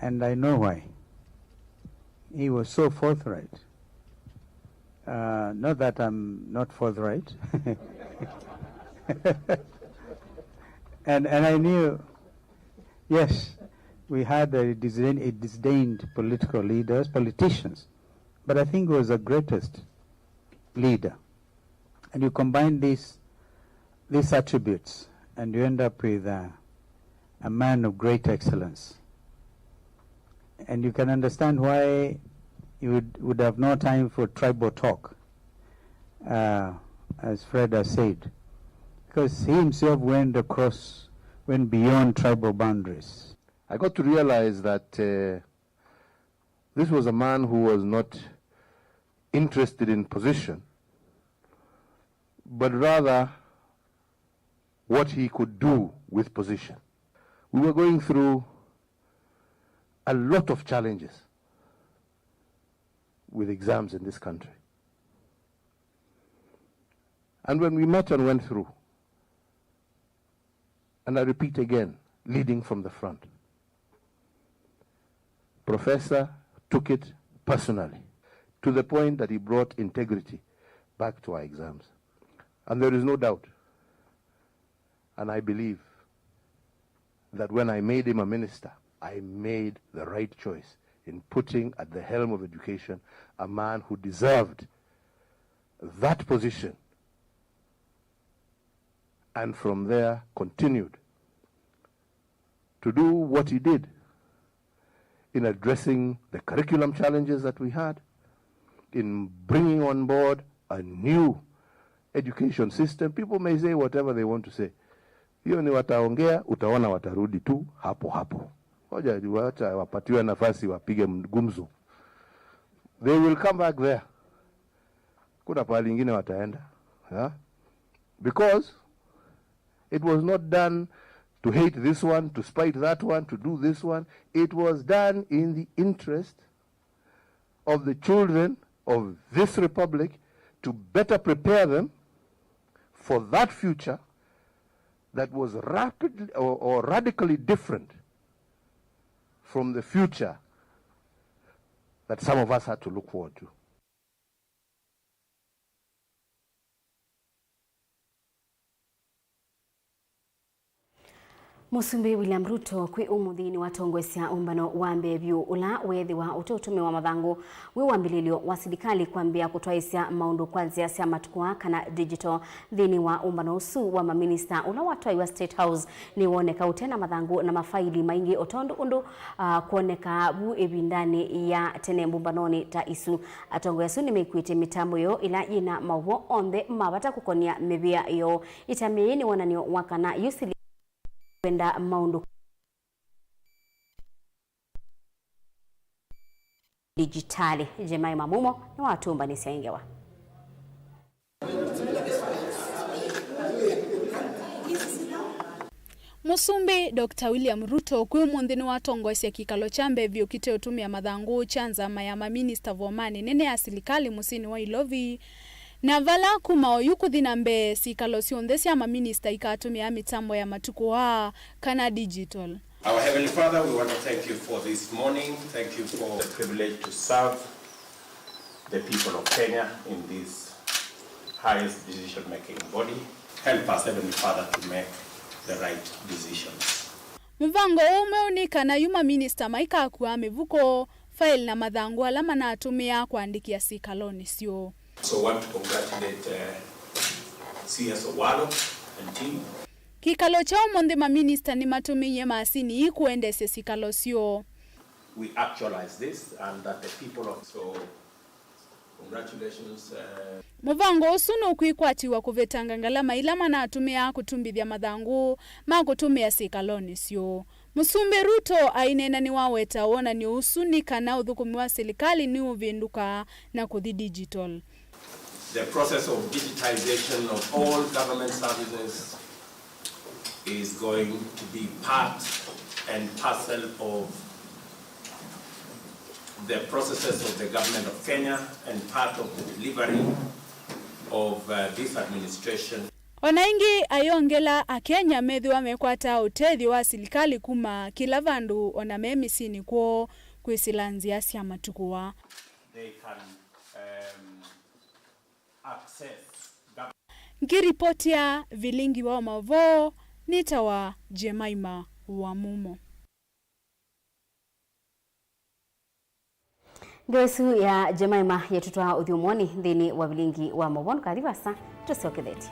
and I know why. He was so forthright. Not that I'm not forthright. And I knew, yes, we had disdained politicians, but I think he was the greatest leader. And you combine these attributes, and you end up with a man of great excellence. And you can understand why you would have no time for tribal talk, as Fred has said. Because he himself went beyond tribal boundaries. I got to realize that this was a man who was not interested in position, but rather what he could do with position. We were going through a lot of challenges with exams in this country. And when we met and went through, and I repeat again, leading from the front, Professor took it personally, to the point that he brought integrity back to our exams. And there is no doubt, and I believe, that when I made him a minister, I made the right choice in putting at the helm of education a man who deserved that position, and from there continued to do what he did in addressing the curriculum challenges that we had, in bringing on board a new education system. People may say whatever they want to say. Hiyo ni wataongea, utaona watarudi tu hapo hapo. Hoja wacha wapatiwe nafasi wapige gumzo. They will come back there. Kuna pahali ingine wataenda. Yeah? Because it was not done to hate this one, to spite that one, to do this one. It was done in the interest of the children of this republic, to better prepare them for that future that was rapidly or radically different from the future that some of us had to look forward to. Musumbi William Ruto kwi umuthini watongwesya umbano wa mbebyu ula wethi wa ututume wa mathangu wi wambililio wa serikali kwambia kutwaisya maundu kwanzia cia matukua kana digital thini wa umbano usu wa maminista ula watwaiwa State House ni woneka utena mathangu na mafaili maingi otondu undu kuoneka bu ebindani ya tene mbumbanoni ta isu atongwesu ni mekwite mitambo yo ila ina mauvo onthe mabata kukonia mebia yo itamiyeni wananio wakana yusili kwenda maundu digitali. Jemaima Mumo ni watumba ni siaingewa. Musumbi Dr. William Ruto kwi munthini watongwesya kikalo cha mbevyu kiteotumia mathangu chanza maya maminista vomani nene ya serikali musini wa Ilovi na vala kuma yukuthina mbe sikalo sionthe cia maminista ikatumia mitambo ya matuku wa kana digital. Our Heavenly Father, we want to thank you for this morning. Thank you for the privilege to serve the people of Kenya in this highest decision-making body. Help us, Heavenly Father, to make the right decisions. Mvango umeonekana yuma minister maika kuwa mevuko file na mathangu alama na atumia kuandikia sikaloni sio. So I want to congratulate CS Owalo and team. Kikalo cha umonde maminista ni matumiye masini kuendeshe sikalo sio. We actualize this and that the people of so congratulations. Muvango usunu kuikwatiwa kuvetanga ngalama ilama na atumia kutumbithia mathangu ma kutumia sikaloni sio. Musumbi Ruto ainena ni waweta wona ni usuni kana uthukumi wa serikali ni uvinduka na kuthi digital. The process of digitization of all government services is going to be part and parcel of the processes of the government of Kenya and part of the delivery of this administration. Wanaingi ayongela akenya methi wamekwata utethi wa serikali kuma kila vandu ona memisini kwa kwisilanzia cia matukuwa. They can access. Ngiripotia Vilingi Wa Mauvoo nitawa Jemaima Wa Mumo. Ndoesu ya Jemaima yetutwa uthiumoni thini wa Vilingi Wa Mauvoo kadivasa tusioketheti.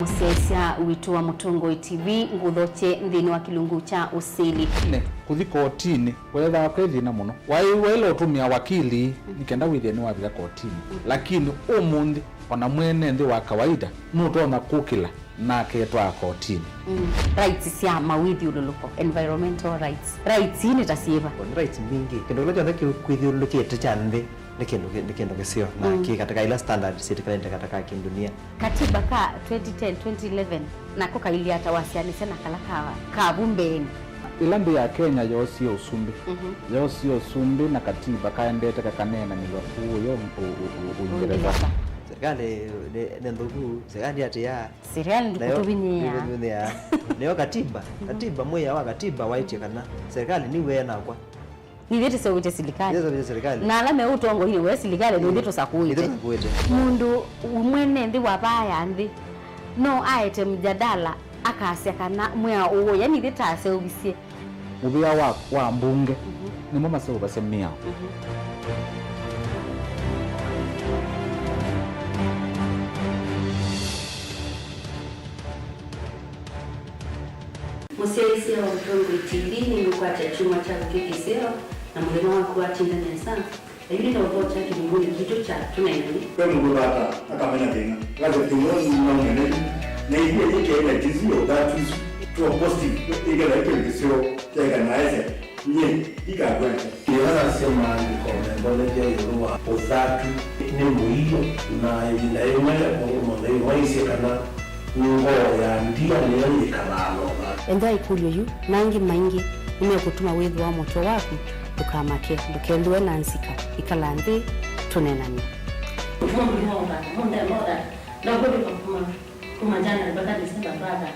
Musesia witu wa Mutongo TV nguthoche nthini wa kilungu cha usili ne kuthi kotini wetha kwethina muno wailo utumia wakili nikenda withie ni wathia kotini lakini umundi ona mwene nthi wa kawaida nutona kukila na ketwa kotini rights cia mawithi ululuko environmental rights ni tasieva rights mingi kendo lojo thaki kwithiulukite cha nthi ni kendo gesio na ki katika ila standard serikali katika kidunia katiba ka 2010 2011 nako kailia tawasiani sana kalakawa kabumbeni ilambi ya Kenya yosi usumbi yosi usumbi na katiba kaendete kakanena ni wakuyo Uingereza serikali ndugu serikali ati ya serikali ndikutubinia leo katiba moya wa katiba waiti kana serikali ni wena kwa ni vitu sio vitu serikali na alame utongo hili we serikali ndio vitu sakuite mundu umwene ndi wabaya ndi no aite mjadala akasya kana mwa uwo yani litase ubisie ubia wa mbunge ni mama sio basemia Musesia wa Mutongo TV ni mkwata chuma cha kikiseo na mulema wa kuatinda nesa ili ndo vocha kibunguni kitu cha tunaini kwa mungu hata akamenya tena lazima tuone na ngene na ile ile ile jizio that is to positive ile ile kisio ya kanaize nye ikagwete kiwana sema ndiko mbona je yuwa uzatu ni muhiyo na imele kwa mwana waisi kana ngo ya ndia ni kabalo enda ikulyo yu nangi maingi ime kutuma wedu wa moto waku tukamake dukenduwe nansika ikalandhi tunenani na gode kuma jana mpaka Desemba brother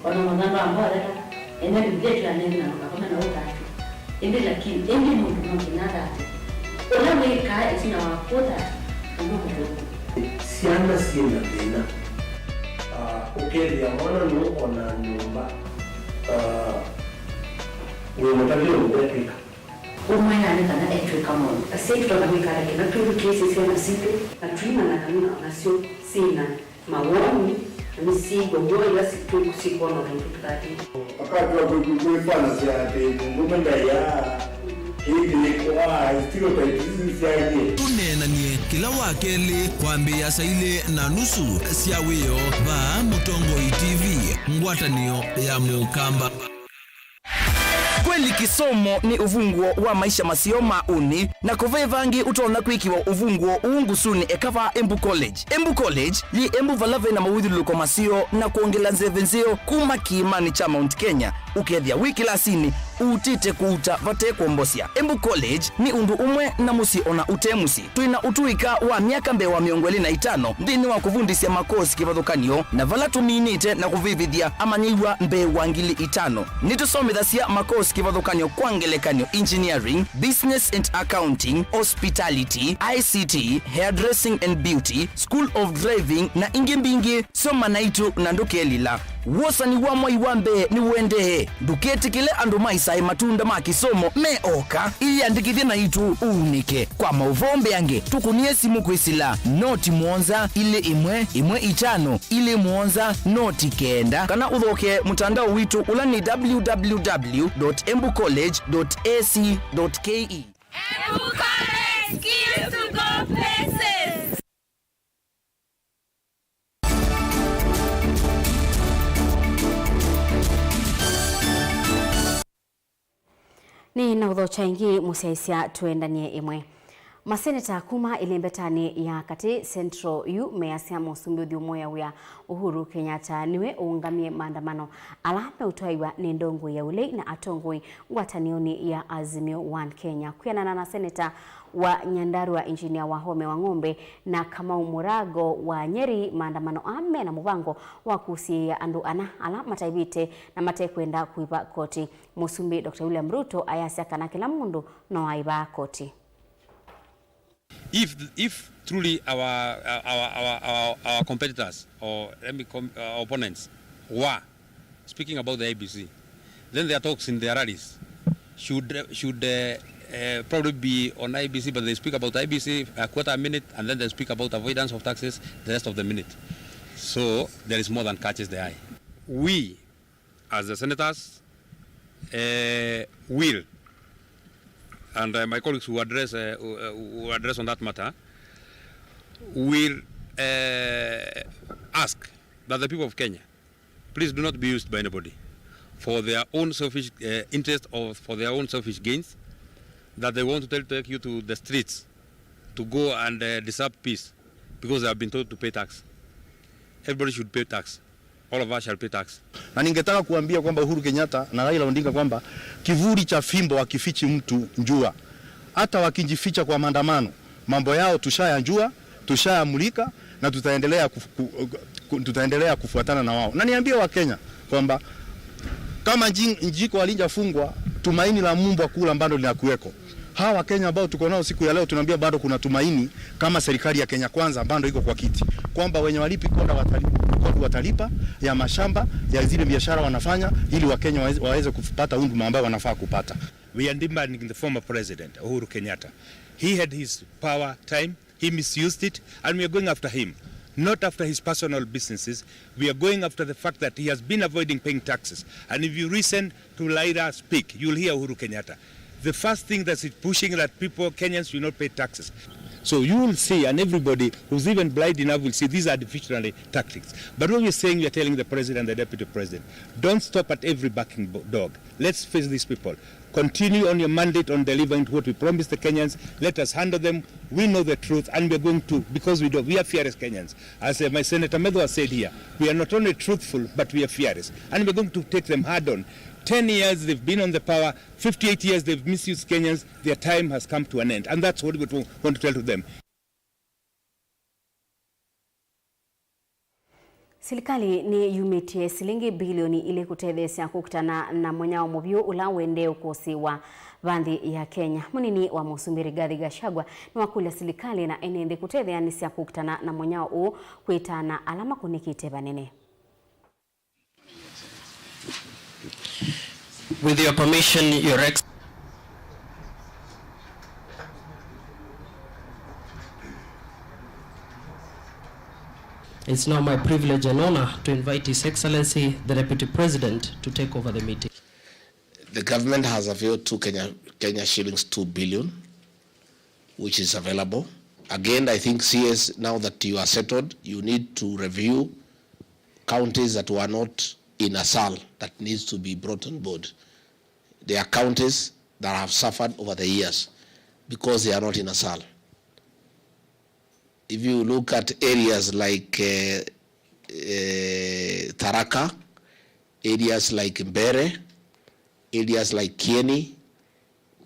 wana magamba ambao enda bidete ya neno na kama na utatu ende lakini ende mtu mmoja wala mweka isina wakota ndio kidogo siana sina tena ukeli ya mwana no ona nyumba wewe mtabio mbeka umaya ni kana etu kama sisi tunaweka kile na kitu kesi sio na sipe na tuna na kanuna na sio sina mawoni misigo ngoja siku sikona tukati wakati wa kuifanya siate ngomenda ya hili kwa stilo taitizi siaje tunenanie kila wakeli kwambia saile na nusu siawiyo ba Mutongo TV ngwatanio ya mukamba. Kweli kisomo ni uvunguo wa maisha masio mauni na kove vangi utona kwikiwa uvunguo uungusuni ekava Embu College. Embu College li Embu valave na mawidhuluko masio na kuongela nzevenzio kuma kiimani cha Mount Kenya. Ukethia wiki lasini utite kuuta vate kuombosia. Embu College ni undu umwe na musi ona utemusi. Tuina utuika wa miaka mbe wa 25 ndini wa kuvundisia makosi kivathukanio na vala tuminite na kuvivithia amanyiwa mbe wa ngili 5. Nitusomithasya makosi kivathukanio kwa ngelekanio engineering, business and accounting, hospitality, ICT, hairdressing and beauty, school of driving na ingi mbingi soma naitu na ndukelila. Wosa ni wa mwai wambe ni uendehe. Duketi kile andu maisai matunda makisomo meoka ili andikithia na itu unike. Kwa mauvombe yange tukunie simu kwisila noti mwonza ile imwe 5 ile mwonza noti kenda. Kana uthoke mutandao witu ula ni www.embucollege.ac.ke. Embu College, skills to go places. Ni na udhocha ingi musiaisia tuendanie imwe. Maseneta kuma ilembetani ya kati Central U measia musumbi uthiomoya wia Uhuru Kenyatta niwe uungamie maandamano alame utwaiwa ni ndongo ya ule na atongoi ngwatanioni ya Azimio 1 Kenya. Kuyanana na seneta wa Nyandarua Engineer Wahome wa Ng'ombe na Kamau Murago wa Nyeri maandamano ame na mubango wa kusia andu ana ala mataibite na mate kwenda kuiba koti. Musumbi Dr. William Ruto ayasia kana kila mundu no aiba koti. If truly our competitors or our opponents were speaking about the IBC, then their talks in their rallies should probably be on IBC, but they speak about IBC a quarter a minute and then they speak about avoidance of taxes the rest of the minute. So there is more than catches the eye. We, as the senators, will, and my colleagues who address on that matter, will ask that the people of Kenya, please do not be used by anybody for their own selfish interest or for their own selfish gains, that they want to take you to the streets to go and disrupt peace because they have been told to pay tax. Everybody should pay tax. All of us shall pay tax. Na ningetaka kuambia kwamba Uhuru Kenyatta na Raila Odinga kwamba kivuli cha fimbo wakifichi mtu njua. Hata wakijificha kwa maandamano, mambo yao tushayajua, tushayamulika na tutaendelea kufuatana na wao. Na niambie wa Kenya kwamba kama njiko alijafungwa, tumaini la Mungu kula bado linakuweko. Hawa Kenya ambao tuko nao siku ya leo tunaambia bado kuna tumaini kama serikali ya Kenya Kwanza bado iko kwa kiti. Kwamba wenye walipi koda watalipa ya mashamba ya zile biashara wanafanya ili Wakenya waweze kupata huduma ambayo wanafaa kupata. We are demanding the former president Uhuru Kenyatta. He had his power time, he misused it, and we are going after him. Not after his personal businesses. We are going after the fact that he has been avoiding paying taxes. And if you listen to Laira speak, you'll hear Uhuru Kenyatta. the first thing that is pushing that people, Kenyans, will not pay taxes. So you will see, and everybody who's even blind enough will see these are deficient tactics. But what we're saying, we are telling the president, the deputy president, don't stop at every barking dog. Let's face these people. Continue on your mandate on delivering what we promised the Kenyans. Let us handle them. We know the truth, and we're going to, because we are fearless Kenyans. As my Senator Medho has said here, we are not only truthful, but we are fearless. And we're going to take them hard on. 10 years they've been on the power, 58 years they've misused Kenyans. Their time has come to an end. And that's what we want to tell to them. Serikali ni yumitie silingi bilioni ili kutethesia kukutana na mwenyao muvyu ula wende ukosi wa vandhi ya Kenya. Munini wa Musumiri Gathi Gachagua ni wakuli serikali na enende kutetheanisia kukutana na mwenyao u kuitana alama kunikite banene. With your permission, Your Excellency. It's now my privilege and honor to invite His Excellency, the Deputy President, to take over the meeting. The government has availed Kenya shillings 2 billion, which is available. Again, I think CS, now that you are settled, you need to review counties that were not in a SAL that needs to be brought on board. There are counties that have suffered over the years because they are not in a SAL. If you look at areas like Tharaka, areas like Mbere, areas like Kieni,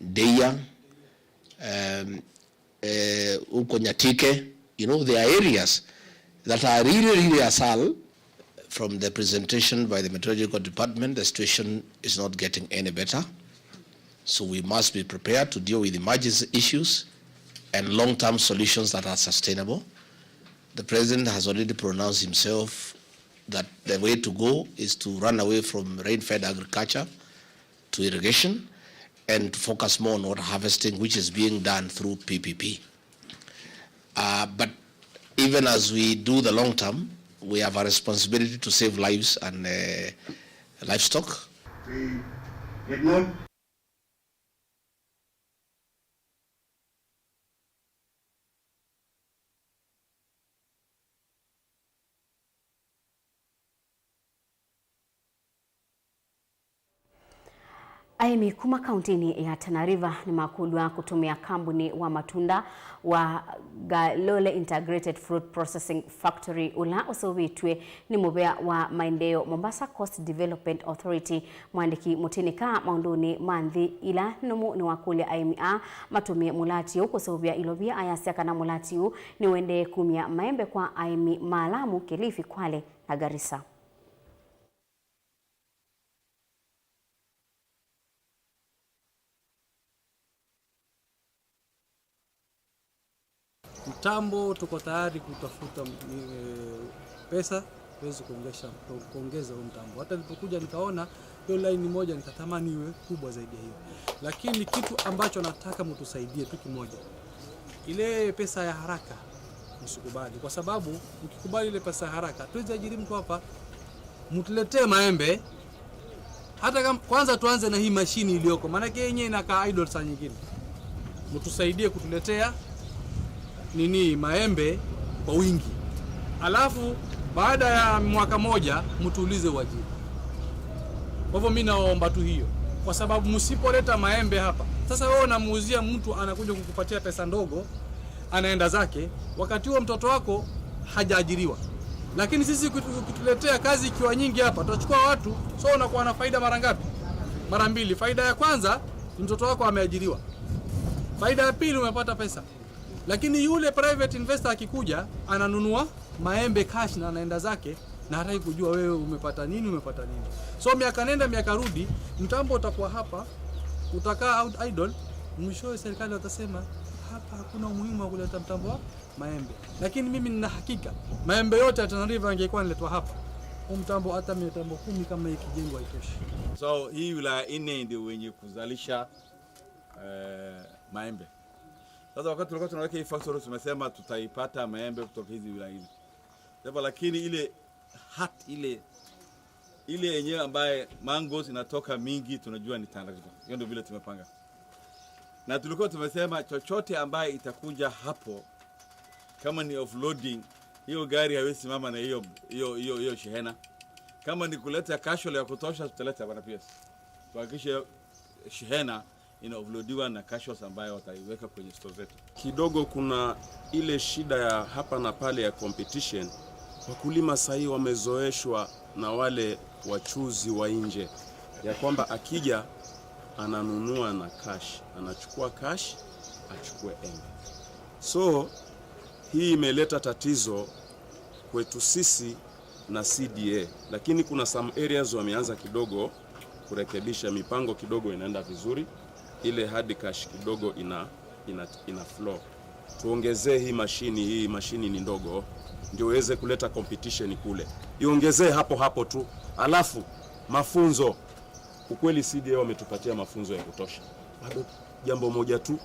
Deya, Ukonyatike, you know, there are areas that are really asal. From the presentation by the Meteorological Department, the situation is not getting any better. So we must be prepared to deal with emergency issues and long-term solutions that are sustainable. The President has already pronounced himself that the way to go is to run away from rain-fed agriculture to irrigation and to focus more on water harvesting, which is being done through PPP. But even as we do the long term, we have a responsibility to save lives and livestock. We did not Aimi kuma kauntini ya Tana River ni makulwa kutumia kampuni wa matunda wa Galole Integrated Fruit Processing Factory ula usowitwe ni mubea wa maendeleo Mombasa Coast Development Authority. Mwandiki Mutinika maunduni mandhi ila numu ni wakulia AIMA matumie mulati u kusovia ilobia ayasiaka na mulati u ni wende kumia maembe kwa AIMI Malamu, Kilifi, Kwale na Garissa. Mtambo tuko tayari kutafuta pesa tuweze kuongeza huo mtambo. Hata nilipokuja nikaona hiyo line moja nikatamani iwe kubwa zaidi hiyo. Lakini kitu ambacho nataka mtusaidie tu kimoja. Ile pesa ya haraka msikubali, kwa sababu ukikubali ile pesa ya haraka tuweze ajiri mtu hapa mtuletee maembe. Hata kama kwanza tuanze na hii mashini iliyoko, maana yake yenyewe inakaa idle saa nyingine. Mtusaidie kutuletea nini maembe kwa wingi. Alafu baada ya mwaka moja mtuulize wajiri. Kwa hivyo mimi naomba tu hiyo, kwa sababu msipoleta maembe hapa sasa wewe unamuuzia mtu anakuja kukupatia pesa ndogo anaenda zake, wakati huo mtoto wako hajaajiriwa. Lakini sisi ukituletea kazi ikiwa nyingi hapa tutachukua watu, so unakuwa na faida mara ngapi? Mara mbili. Faida ya kwanza mtoto wako ameajiriwa, faida ya pili umepata pesa. Lakini yule private investor akikuja ananunua maembe cash na anaenda zake na hataki kujua wewe umepata nini. So miaka nenda miaka rudi, mtambo utakuwa hapa, utakaa out idle, mwishowe serikali watasema hapa hakuna umuhimu wa kuleta mtambo wa maembe. Lakini mimi nina hakika maembe yote ya Tana River yangekuwa niletwa hapa, mtambo hata mitambo 10 kama ikijengwa haitoshi. So hii wilaya ine ndio wenye kuzalisha maembe. Sasa wakati tulikuwa tunaweka hii factory tumesema tutaipata maembe kutoka hizi wilaya hizi. Sasa lakini ile ile yenyewe ambaye mangoes inatoka mingi tunajua ni Tana River. Hiyo ndio vile tumepanga. Na tulikuwa tumesema chochote ambaye itakuja hapo kama ni offloading, hiyo gari haiwezi simama na hiyo shehena. Kama ni kuleta casual ya kutosha, tutaleta bwana PS. Tuhakikishe shehena ina offloadiwa na casuals ambayo wataiweka kwenye store zetu. Kidogo kuna ile shida ya hapa na pale ya competition. Wakulima sahii wamezoeshwa na wale wachuzi wa nje ya kwamba akija ananunua na cash, anachukua cash, achukue embe. So hii imeleta tatizo kwetu sisi na CDA, lakini kuna some areas wameanza kidogo kurekebisha, mipango kidogo inaenda vizuri, ile hard cash kidogo ina flow. Tuongezee hii mashini ni ndogo ndio iweze kuleta competition kule. Iongezee hapo tu. Alafu mafunzo, ukweli CDA wametupatia mafunzo ya kutosha. Bado jambo moja tu,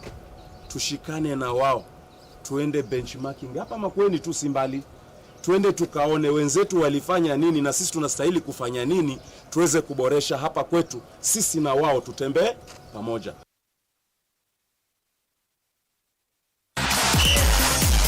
tushikane na wao, tuende benchmarking hapa Makueni tu simbali, tuende tukaone wenzetu walifanya nini na sisi tunastahili kufanya nini, tuweze kuboresha hapa kwetu, sisi na wao tutembee pamoja.